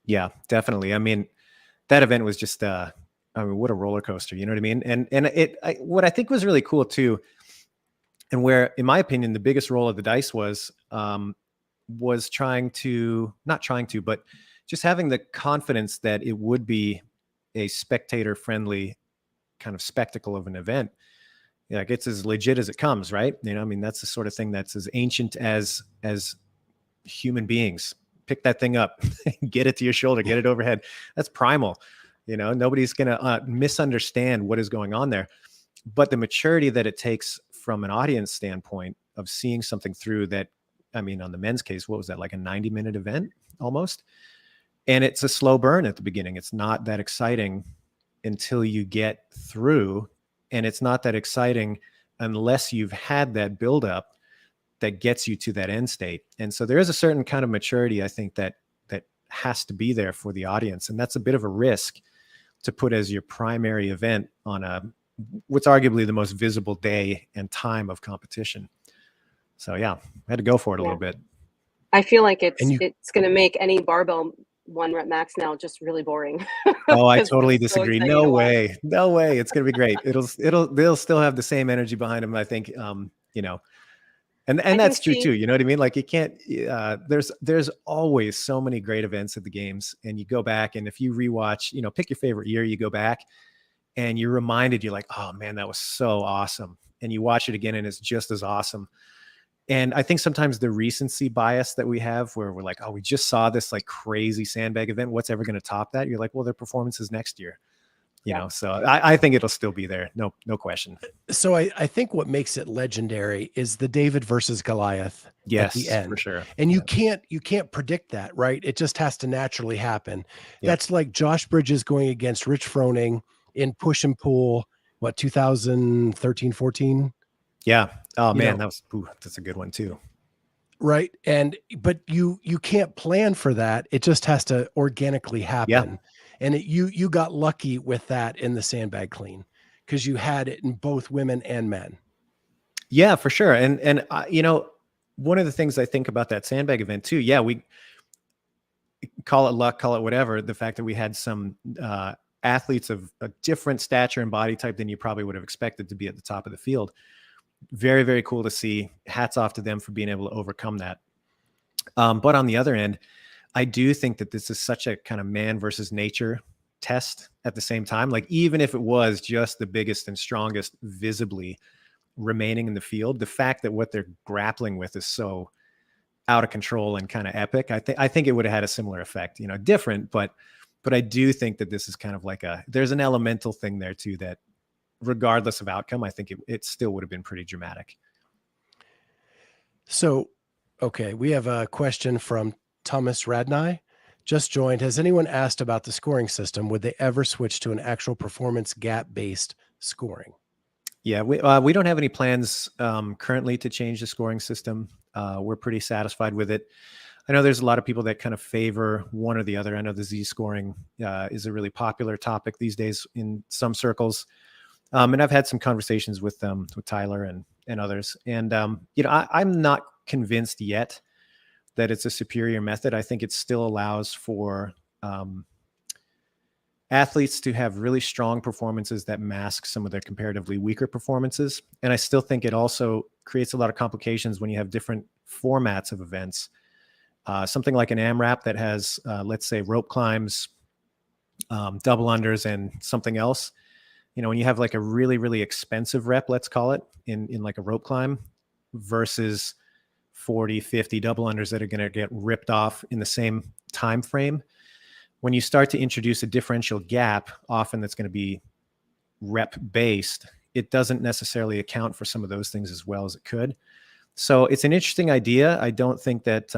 Yeah, definitely. I mean, that event was just I mean, what a roller coaster, you know what I mean? And what I think was really cool too, and where, in my opinion, the biggest roll of the dice was but just having the confidence that it would be a spectator friendly kind of spectacle of an event. Yeah, like it's as legit as it comes, right? You know, I mean, that's the sort of thing that's as ancient as human beings. Pick that thing up, get it to your shoulder, get it overhead. That's primal. You know, nobody's going to misunderstand what is going on there. But the maturity that it takes from an audience standpoint of seeing something through that, I mean, on the men's case, what was that, like a 90-minute event almost? And it's a slow burn at the beginning. It's not that exciting until you get through. And it's not that exciting unless you've had that buildup that gets you to that end state. And so there is a certain kind of maturity, I think, that has to be there for the audience. And that's a bit of a risk to put as your primary event on what's arguably the most visible day and time of competition. So yeah, I had to go for it a little bit. I feel like it's going to make any barbell 1 rep max now just really boring. Oh, I totally disagree. No way. It's going to be great. They'll still have the same energy behind them. I think, you know, and that's true too. You know what I mean? Like you can't, there's always so many great events at the games, and you go back, and if you rewatch, you know, pick your favorite year, you go back and you're reminded, you're like, oh man, that was so awesome. And you watch it again and it's just as awesome. And I think sometimes the recency bias that we have, where we're like, oh, we just saw this like crazy sandbag event, what's ever going to top that? You're like, well, their performances next year, you know? So I think it'll still be there. No question. So I think what makes it legendary is the David versus Goliath at the end. For sure. And you can't predict that, right? It just has to naturally happen. That's like Josh Bridges going against Rich Froning in push and pull, 2013, 14? Yeah. Oh man, that's a good one too. Right. But you can't plan for that. It just has to organically happen. Yeah. And you got lucky with that in the sandbag clean, because you had it in both women and men. Yeah, for sure. And you know, one of the things I think about that sandbag event too, we call it luck, call it whatever. The fact that we had some athletes of a different stature and body type than you probably would have expected to be at the top of the field. Very, very cool to see. Hats off to them for being able to overcome that. But on the other end, I do think that this is such a kind of man versus nature test at the same time. Like, even if it was just the biggest and strongest visibly remaining in the field, the fact that what they're grappling with is so out of control and kind of epic, I think it would have had a similar effect, you know, different, but I do think that this is kind of like there's an elemental thing there too, that regardless of outcome, I think it still would have been pretty dramatic. So, okay, we have a question from Thomas Radnai. Just joined. Has anyone asked about the scoring system? Would they ever switch to an actual performance gap-based scoring? Yeah, we don't have any plans currently to change the scoring system. We're pretty satisfied with it. I know there's a lot of people that kind of favor one or the other. I know the Z scoring is a really popular topic these days in some circles. And I've had some conversations with Tyler and others. And, you know, I'm not convinced yet that it's a superior method. I think it still allows for athletes to have really strong performances that mask some of their comparatively weaker performances. And I still think it also creates a lot of complications when you have different formats of events. Something like an AMRAP that has, let's say, rope climbs, double unders, and something else. You know, when you have like a really, really expensive rep, let's call it, in like a rope climb versus 40, 50 double unders that are going to get ripped off in the same time frame. When you start to introduce a differential gap, often that's going to be rep based, it doesn't necessarily account for some of those things as well as it could. So it's an interesting idea. I don't think that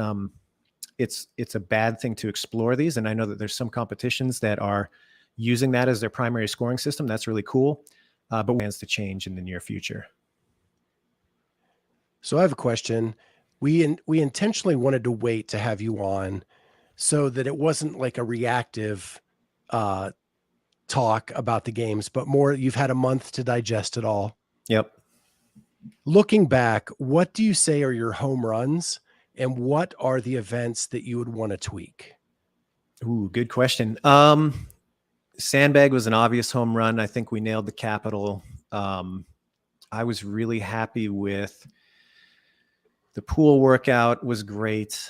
it's a bad thing to explore these. And I know that there's some competitions that are using that as their primary scoring system. That's really cool. But plans to change in the near future. So I have a question. We intentionally wanted to wait to have you on so that it wasn't like a reactive talk about the games, but more you've had a month to digest it all. Yep. Looking back, what do you say are your home runs and what are the events that you would want to tweak? Ooh, good question. Sandbag was an obvious home run. I think we nailed the capital. I was really happy with the pool workout, was great.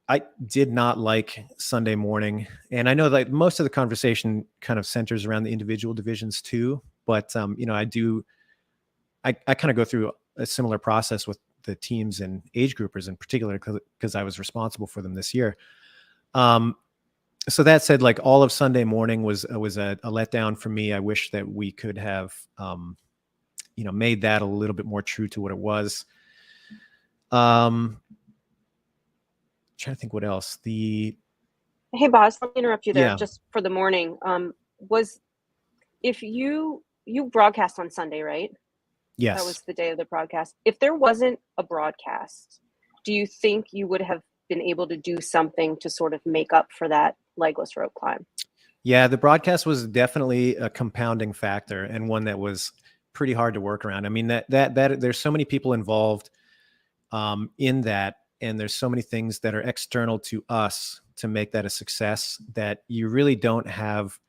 I did not like Sunday morning. And I know that most of the conversation kind of centers around the individual divisions too. But, you know, I kind of go through a similar process with the teams and age groupers in particular, because I was responsible for them this year. So that said, like, all of Sunday morning was a letdown for me. I wish that we could have, you know, made that a little bit more true to what it was. Trying to think what else. Hey, Boz, let me interrupt you there. Yeah. Just for the morning. If you broadcast on Sunday, right? Yes. That was the day of the broadcast. If there wasn't a broadcast, do you think you would have been able to do something to sort of make up for that legless rope climb? Yeah, the broadcast was definitely a compounding factor and one that was pretty hard to work around. I mean, that there's so many people involved in that, and there's so many things that are external to us to make that a success that you really don't have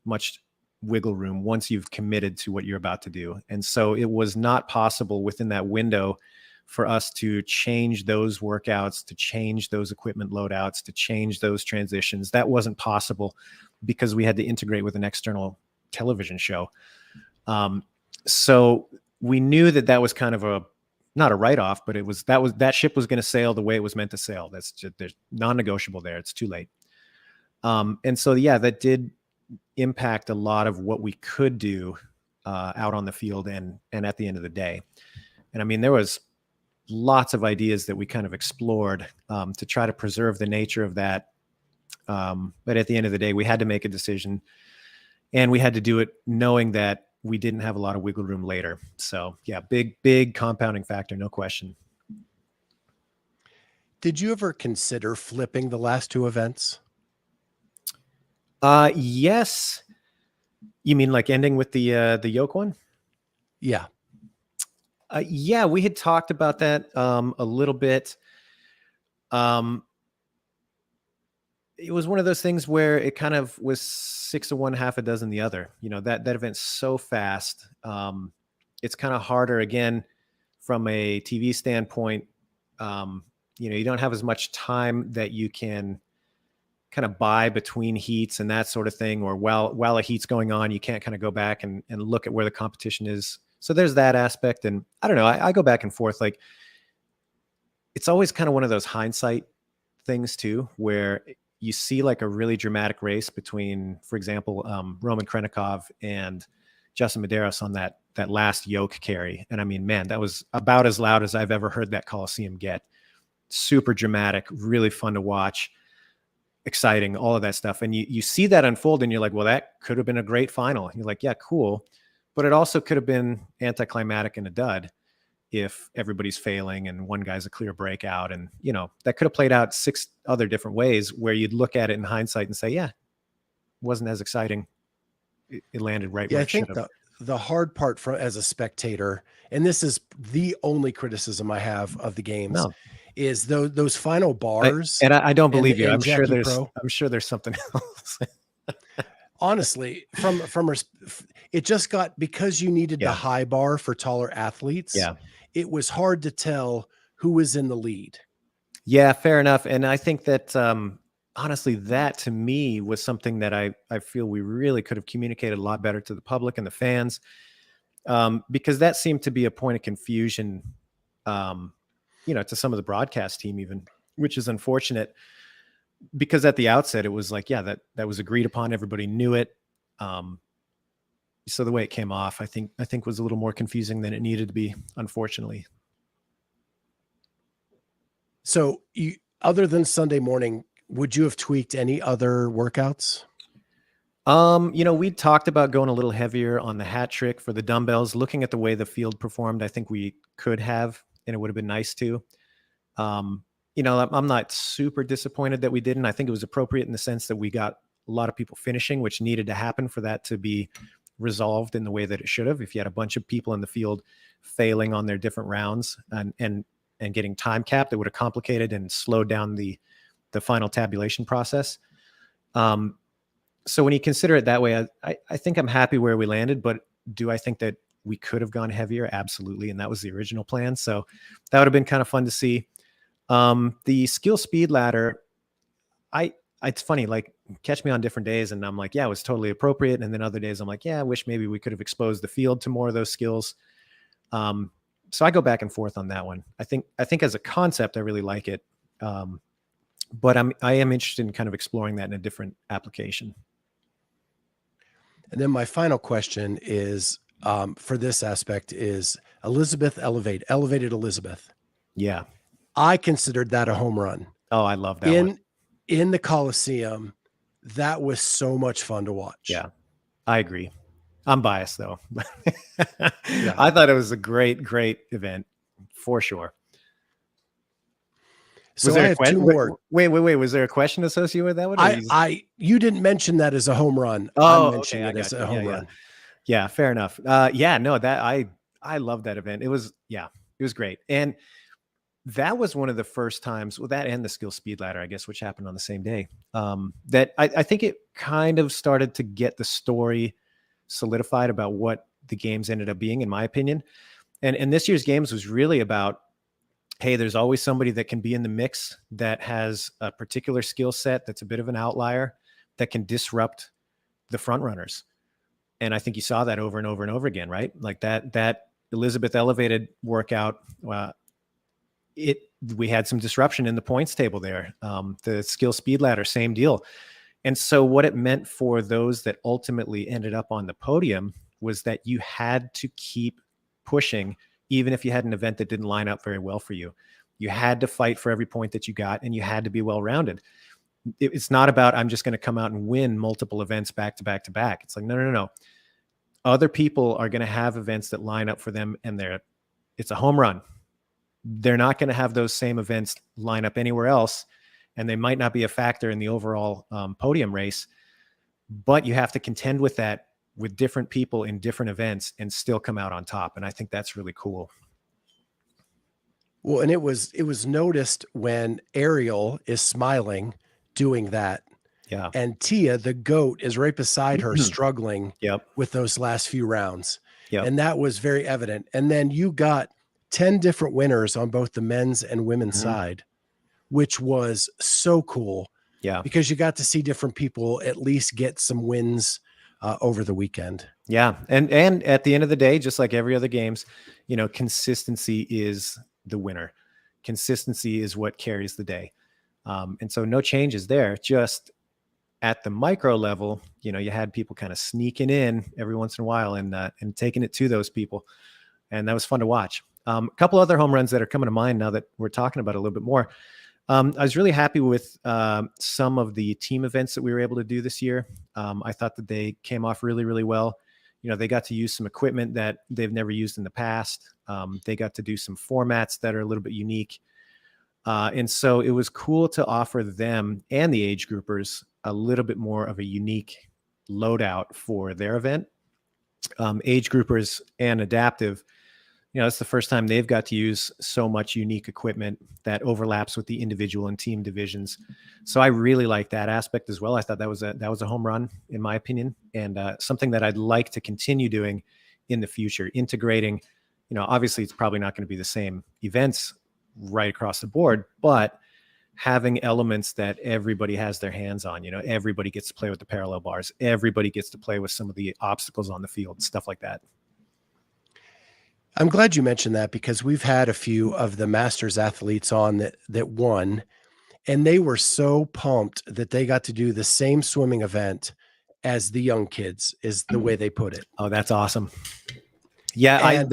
much wiggle room once you've committed to what you're about to do. And so it was not possible within that window for us to change those workouts, to change those equipment loadouts, to change those transitions. That wasn't possible because we had to integrate with an external television show. So we knew that was kind of not a write-off, but that ship was going to sail the way it was meant to sail. That's just, there's non-negotiable there. It's too late. And so, yeah, that did impact a lot of what we could do out on the field and at the end of the day. And I mean, there was lots of ideas that we kind of explored to try to preserve the nature of that. But at the end of the day, we had to make a decision, and we had to do it knowing that we didn't have a lot of wiggle room later. So yeah, big compounding factor, no question. Did you ever consider flipping the last two events? Yes. You mean like ending with the yoke one? Yeah. Yeah, we had talked about that a little bit. It was one of those things where it kind of was 6 of one, half a dozen the other. You know, that event's so fast. It's kind of harder, again, from a TV standpoint. You know, you don't have as much time that you can kind of buy between heats and that sort of thing, or while a heat's going on, you can't kind of go back and look at where the competition is. So there's that aspect. And I don't know, I go back and forth. Like, it's always kind of one of those hindsight things too, where you see like a really dramatic race between, for example, Roman Krenikov and Justin Medeiros on that last yoke carry. And I mean, man, that was about as loud as I've ever heard that Coliseum get. Super dramatic, really fun to watch, exciting, all of that stuff. And you see that unfold and you're like, well, that could have been a great final. You're like, yeah, cool. But it also could have been anticlimactic and a dud if everybody's failing and one guy's a clear breakout. And, you know, that could have played out 6 other different ways where you'd look at it in hindsight and say, yeah, it wasn't as exciting. It landed right where it should have. The hard part as a spectator, and this is the only criticism I have of the games, is those final bars. I don't believe you. I'm sure there's something else. Honestly, it just got, because you needed the high bar for taller athletes. Yeah. It was hard to tell who was in the lead. Yeah, fair enough. And I think that, honestly, that to me was something that I feel we really could have communicated a lot better to the public and the fans, because that seemed to be a point of confusion, to some of the broadcast team even, which is unfortunate, because at the outset it was like, yeah, that was agreed upon. Everybody knew it. So the way it came off, I think was a little more confusing than it needed to be, unfortunately. So other than Sunday morning, would you have tweaked any other workouts? We talked about going a little heavier on the hat trick for the dumbbells. Looking at the way the field performed, I think we could have, and it would have been nice to. I'm not super disappointed that we didn't. I think it was appropriate in the sense that we got a lot of people finishing, which needed to happen for that to be resolved in the way that it should have. If you had a bunch of people in the field failing on their different rounds and getting time capped, it would have complicated and slowed down the final tabulation process. So when you consider it that way, I think I'm happy where we landed, but do I think that we could have gone heavier? Absolutely. And that was the original plan. So that would have been kind of fun to see. The skill speed ladder, it's funny, like, catch me on different days and I'm like, yeah, it was totally appropriate. And then other days I'm like, yeah, I wish maybe we could have exposed the field to more of those skills. So I go back and forth on that one. I think as a concept, I really like it. But I am interested in kind of exploring that in a different application. And then my final question is, for this aspect, is elevated Elizabeth. Yeah. I considered that a home run. Oh, I love that one. In the Coliseum, that was so much fun to watch. Yeah, I agree. I'm biased though. Yeah. I thought it was a great event for sure. So I have 2 more. Wait. Was there a question associated with that one? You didn't mention that as a home run. Oh, I'm mentioning it as a home run. Yeah, fair enough. I love that event. It was great. And that was one of the first times, well, that and the skill speed ladder, I guess, which happened on the same day, that I think it kind of started to get the story solidified about what the games ended up being, in my opinion. And this year's games was really about, hey, there's always somebody that can be in the mix that has a particular skill set that's a bit of an outlier that can disrupt the front runners. And I think you saw that over and over and over again, right? Like that Elizabeth elevated workout, we had some disruption in the points table there. The skill speed ladder, same deal. And so what it meant for those that ultimately ended up on the podium was that you had to keep pushing, even if you had an event that didn't line up very well for you. You had to fight for every point that you got, and you had to be well-rounded. It's not about, I'm just going to come out and win multiple events back to back to back. It's like, no. Other people are going to have events that line up for them, and it's a home run. They're not going to have those same events line up anywhere else, and they might not be a factor in the overall podium race, but you have to contend with that with different people in different events and still come out on top. And I think that's really cool. Well, and it was noticed when Ariel is smiling doing that. Yeah. And Tia, the goat, is right beside her struggling with those last few rounds. Yep. And that was very evident. And then you got 10 different winners on both the men's and women's side, which was so cool. Yeah. because you got to see different people at least get some wins over the weekend. Yeah. And at the end of the day, just like every other games, consistency is the winner. Consistency is what carries the day. And so no changes there. Just at the micro level, you had people kind of sneaking in every once in a while and taking it to those people. And that was fun to watch. A couple other home runs that are coming to mind now that we're talking about it a little bit more. I was really happy with some of the team events that we were able to do this year. I thought that they came off really, really well. They got to use some equipment that they've never used in the past. They got to do some formats that are a little bit unique. And so it was cool to offer them and the age groupers a little bit more of a unique loadout for their event. Age groupers and adaptive, it's the first time they've got to use so much unique equipment that overlaps with the individual and team divisions. So I really like that aspect as well. I thought that was a home run in my opinion, and something that I'd like to continue doing in the future, integrating, obviously it's probably not going to be the same events right across the board, but having elements that everybody has their hands on. Everybody gets to play with the parallel bars. Everybody gets to play with some of the obstacles on the field, stuff like that. I'm glad you mentioned that, because we've had a few of the Masters athletes on that won, and they were so pumped that they got to do the same swimming event as the young kids, is the way they put it. Oh, that's awesome. Yeah.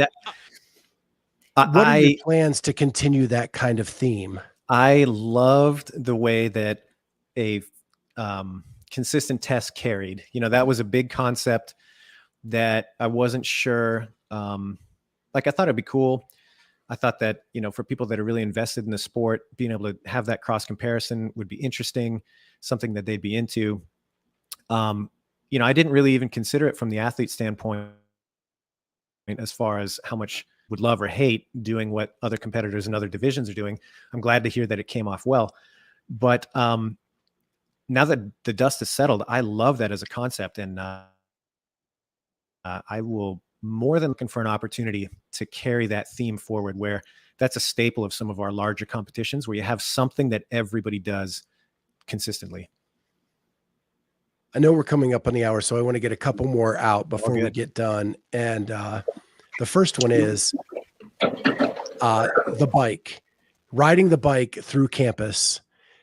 What are your plans to continue that kind of theme? I loved the way that a consistent test carried. That was a big concept that I wasn't sure. I thought it'd be cool. I thought that, for people that are really invested in the sport, being able to have that cross comparison would be interesting, something that they'd be into. I didn't really even consider it from the athlete standpoint as far as how much would love or hate doing what other competitors in other divisions are doing. I'm glad to hear that it came off well. But now that the dust has settled, I love that as a concept. And I will more than looking for an opportunity to carry that theme forward, where that's a staple of some of our larger competitions, where you have something that everybody does consistently. I know we're coming up on the hour, so I want to get a couple more out before we get done. And the first one is the bike, riding the bike through campus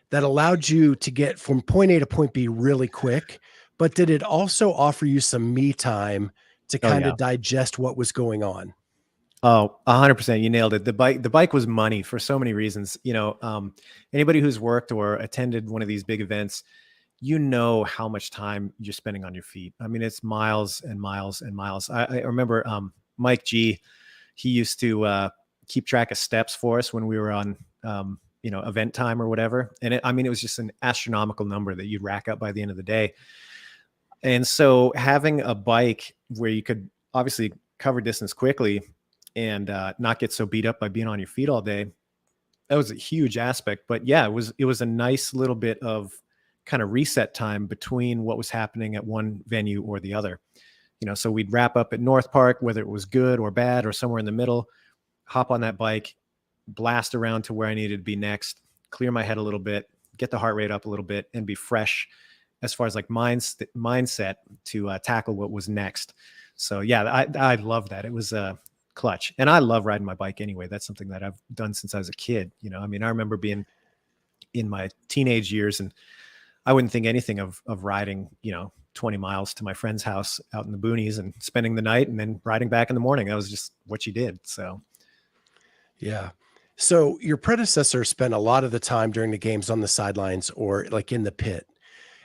that allowed you to get from point A to point B really quick, but did it also offer you some me time to kind of digest what was going on? Oh, 100%. You nailed it. The bike was money for so many reasons. Anybody who's worked or attended one of these big events, how much time you're spending on your feet. I mean, it's miles and miles and miles. I remember Mike G, he used to keep track of steps for us when we were on, event time or whatever. And it was just an astronomical number that you'd rack up by the end of the day. And so having a bike where you could obviously cover distance quickly and not get so beat up by being on your feet all day, that was a huge aspect. But yeah, it was a nice little bit of kind of reset time between what was happening at one venue or the other. So we'd wrap up at North Park, whether it was good or bad or somewhere in the middle, hop on that bike, blast around to where I needed to be next, clear my head a little bit, get the heart rate up a little bit, and be fresh as far as like mindset to tackle what was next. So yeah, I love that. It was clutch. And I love riding my bike anyway. That's something that I've done since I was a kid. I remember being in my teenage years and I wouldn't think anything of riding, 20 miles to my friend's house out in the boonies and spending the night and then riding back in the morning. That was just what you did. So. Yeah. So your predecessor spent a lot of the time during the games on the sidelines or like in the pit.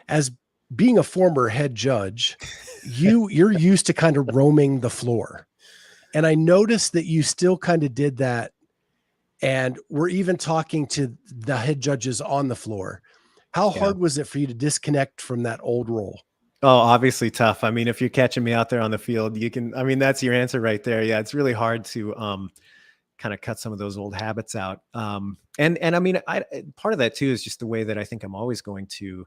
As being a former head judge, you're used to kind of roaming the floor. And I noticed that you still kind of did that. And we're even talking to the head judges on the floor. How hard was it for you to disconnect from that old role? Oh, obviously tough. I mean, if you're catching me out there on the field, that's your answer right there. Yeah. It's really hard to kind of cut some of those old habits out. And I mean, part of that too is just the way that I think I'm always going to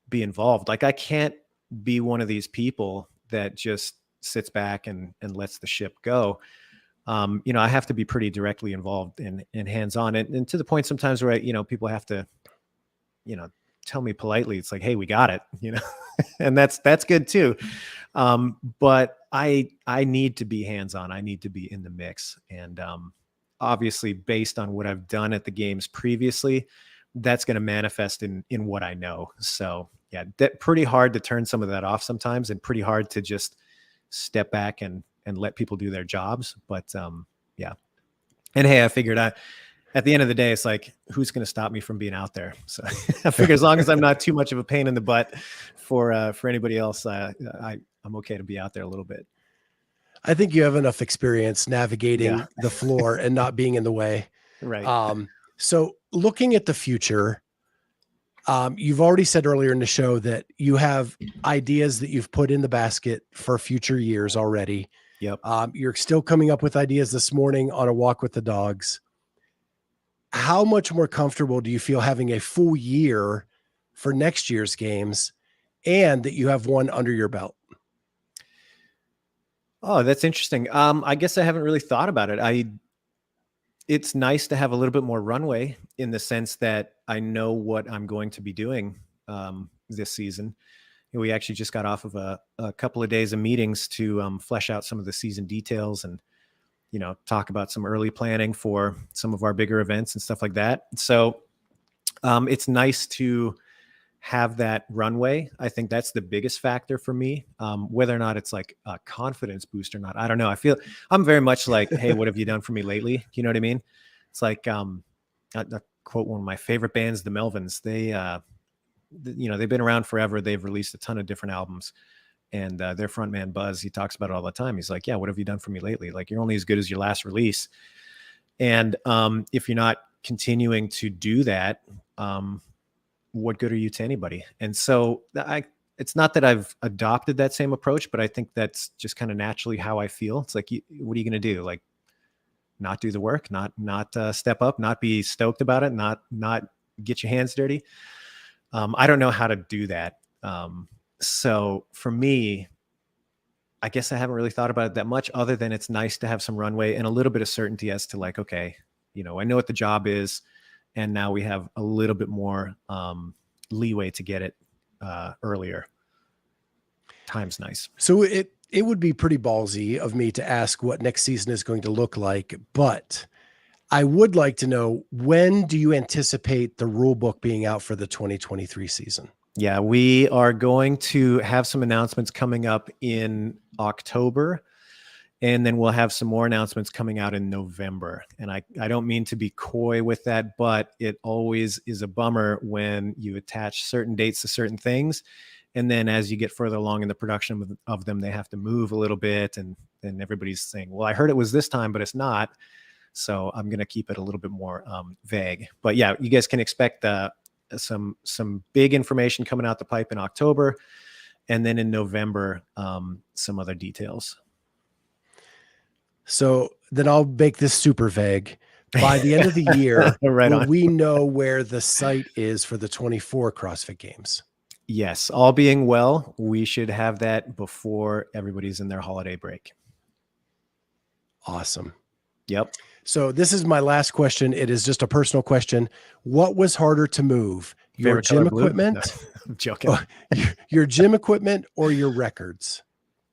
be involved. Like I can't be one of these people that just sits back and lets the ship go. I have to be pretty directly involved and hands-on and to the point sometimes where, people have to, tell me politely, it's like, hey, we got it, and that's good too. But I need to be hands-on. I need to be in the mix. And obviously, based on what I've done at the games previously, that's going to manifest in what I know. So yeah, pretty hard to turn some of that off sometimes, and pretty hard to just step back and let people do their jobs. But yeah. And hey, I figured at the end of the day, it's like, who's going to stop me from being out there? So I figure as long as I'm not too much of a pain in the butt for anybody else, I'm okay to be out there a little bit. I think you have enough experience navigating the floor and not being in the way. Right. So looking at the future, you've already said earlier in the show that you have ideas that you've put in the basket for future years already. Yep. You're still coming up with ideas this morning on a walk with the dogs. How much more comfortable do you feel having a full year for next year's games and that you have one under your belt? Oh, that's interesting. I guess I haven't really thought about it. It's nice to have a little bit more runway in the sense that I know what I'm going to be doing this season. We actually just got off of a couple of days of meetings to flesh out some of the season details and, talk about some early planning for some of our bigger events and stuff like that. So it's nice to have that runway. I think that's the biggest factor for me. Whether or not it's like a confidence boost or not, I don't know. I feel I'm very much like, hey, what have you done for me lately? You know what I mean? It's like, I quote one of my favorite bands, the Melvins. They've been around forever. They've released a ton of different albums, and their frontman Buzz, he talks about it all the time. He's like, yeah, what have you done for me lately? Like, you're only as good as your last release. And if you're not continuing to do that, what good are you to anybody? And so it's not that I've adopted that same approach, but I think that's just kind of naturally how I feel. It's like, what are you going to do? Like, not do the work, not step up, not be stoked about it, not get your hands dirty. I don't know how to do that. So for me, I guess I haven't really thought about it that much, other than it's nice to have some runway and a little bit of certainty as to like, okay, I know what the job is, and now we have a little bit more leeway to get it earlier. Time's nice. So it would be pretty ballsy of me to ask what next season is going to look like, but I would like to know, when do you anticipate the rule book being out for the 2023 season? Yeah, we are going to have some announcements coming up in October, and then we'll have some more announcements coming out in November. And I don't mean to be coy with that, but it always is a bummer when you attach certain dates to certain things, and then as you get further along in the production of them, they have to move a little bit, and then everybody's saying, well, I heard it was this time, but it's not. So I'm going to keep it a little bit more vague. But yeah, you guys can expect some big information coming out the pipe in October, and then in November, some other details. So then I'll make this super vague. By the end of the year, will we know where the site is for the 24 CrossFit Games? Yes, all being well, we should have that before everybody's in their holiday break. Awesome. Yep. So this is my last question. It is just a personal question. What was harder to move? Your gym equipment? No, I'm joking. Your gym equipment or your records?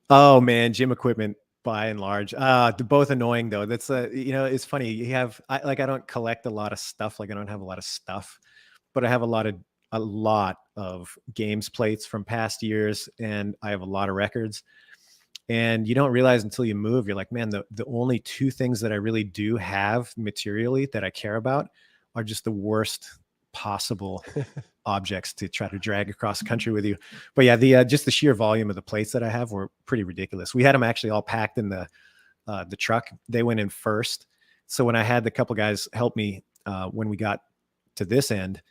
Oh man, gym equipment by and large. They're both annoying though. That's it's funny. You have I don't collect a lot of stuff. Like, I don't have a lot of stuff, but I have a lot of games plates from past years, and I have a lot of records. And you don't realize until you move, you're like, man, the only two things that I really do have materially that I care about are just the worst possible objects to try to drag across the country with you. But yeah, just the sheer volume of the plates that I have were pretty ridiculous. We had them actually all packed in the truck. They went in first. So when I had the couple guys help me when we got to this end,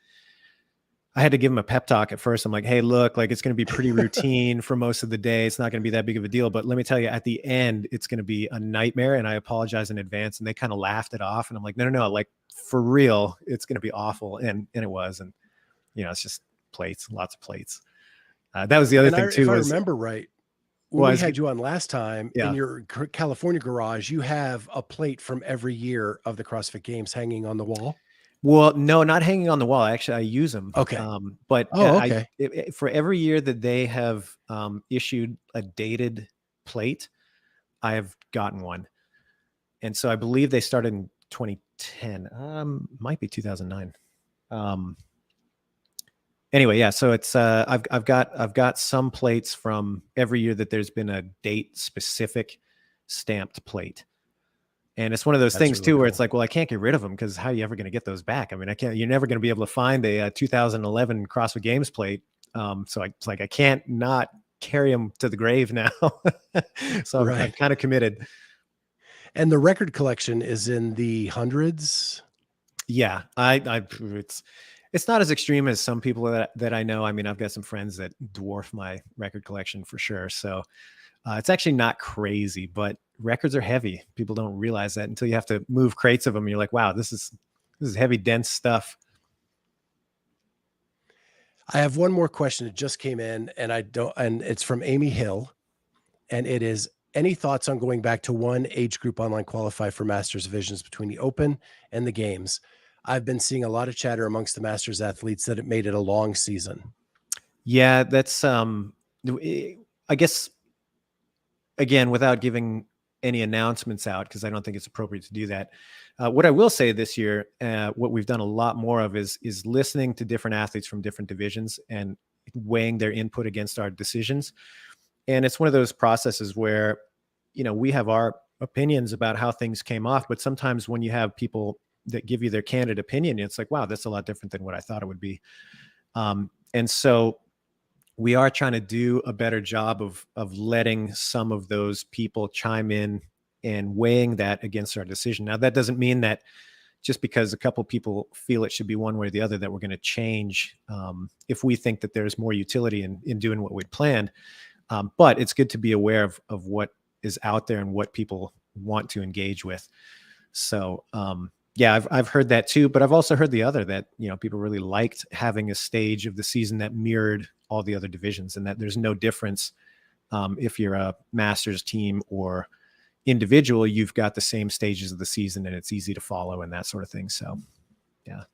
I had to give him a pep talk at first. I'm like, hey, look, like, it's going to be pretty routine for most of the day. It's not going to be that big of a deal. But let me tell you, at the end, it's going to be a nightmare. And I apologize in advance. And they kind of laughed it off. And I'm like, no, like, for real, it's going to be awful. And it was. And, it's just plates, lots of plates. That was the other thing, too. If I remember right, when we had you on last time, in your California garage, you have a plate from every year of the CrossFit Games hanging on the wall. Well, no, not hanging on the wall. Actually, I use them. Okay. But okay. For every year that they have issued a dated plate, I have gotten one. And so I believe they started in 2010. Might be 2009. Anyway, yeah. So it's I've got some plates from every year that there's been a date specific stamped plate. And it's one of those things really too, where it's like, well, I can't get rid of them because how are you ever going to get those back? I mean, you're never going to be able to find a 2011 CrossFit Games plate. So it's like, I can't not carry them to the grave now. So I'm kind of committed. And the record collection is in the hundreds. Yeah, it's not as extreme as some people that I know. I mean, I've got some friends that dwarf my record collection for sure. So it's actually not crazy, but records are heavy. People don't realize that until you have to move crates of them. And you're like, wow, this is heavy, dense stuff. I have one more question. It just came in and it's from Amy Hill. And it is, any thoughts on going back to one age group online qualify for Masters divisions between the Open and the Games? I've been seeing a lot of chatter amongst the Masters athletes that it made it a long season. Yeah, that's, I guess, again, without giving any announcements out, because I don't think it's appropriate to do that. What I will say this year, what we've done a lot more of is listening to different athletes from different divisions and weighing their input against our decisions. And it's one of those processes where, we have our opinions about how things came off, but sometimes when you have people that give you their candid opinion, it's like, wow, that's a lot different than what I thought it would be. And so we are trying to do a better job of letting some of those people chime in and weighing that against our decision. Now, that doesn't mean that just because a couple people feel it should be one way or the other, that we're going to change if we think that there's more utility in doing what we'd planned. But it's good to be aware of what is out there and what people want to engage with. So, yeah, I've heard that too, but I've also heard the other, that, people really liked having a stage of the season that mirrored all the other divisions, and that there's no difference if you're a Masters team or individual. You've got the same stages of the season and it's easy to follow and that sort of thing. So, yeah.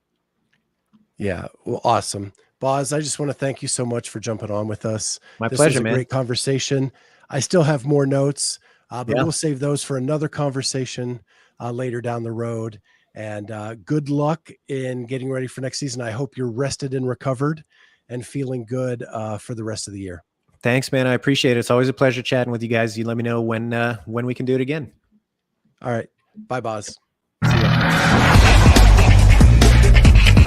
Yeah. Well, awesome. Boz, I just want to thank you so much for jumping on with us. My pleasure, was a man. Great conversation. I still have more notes, but we'll save those for another conversation later down the road. And good luck in getting ready for next season. I hope you're rested and recovered and feeling good for the rest of the year. Thanks, man. I appreciate it. It's always a pleasure chatting with you guys. You let me know when we can do it again. All right. Bye, Boz.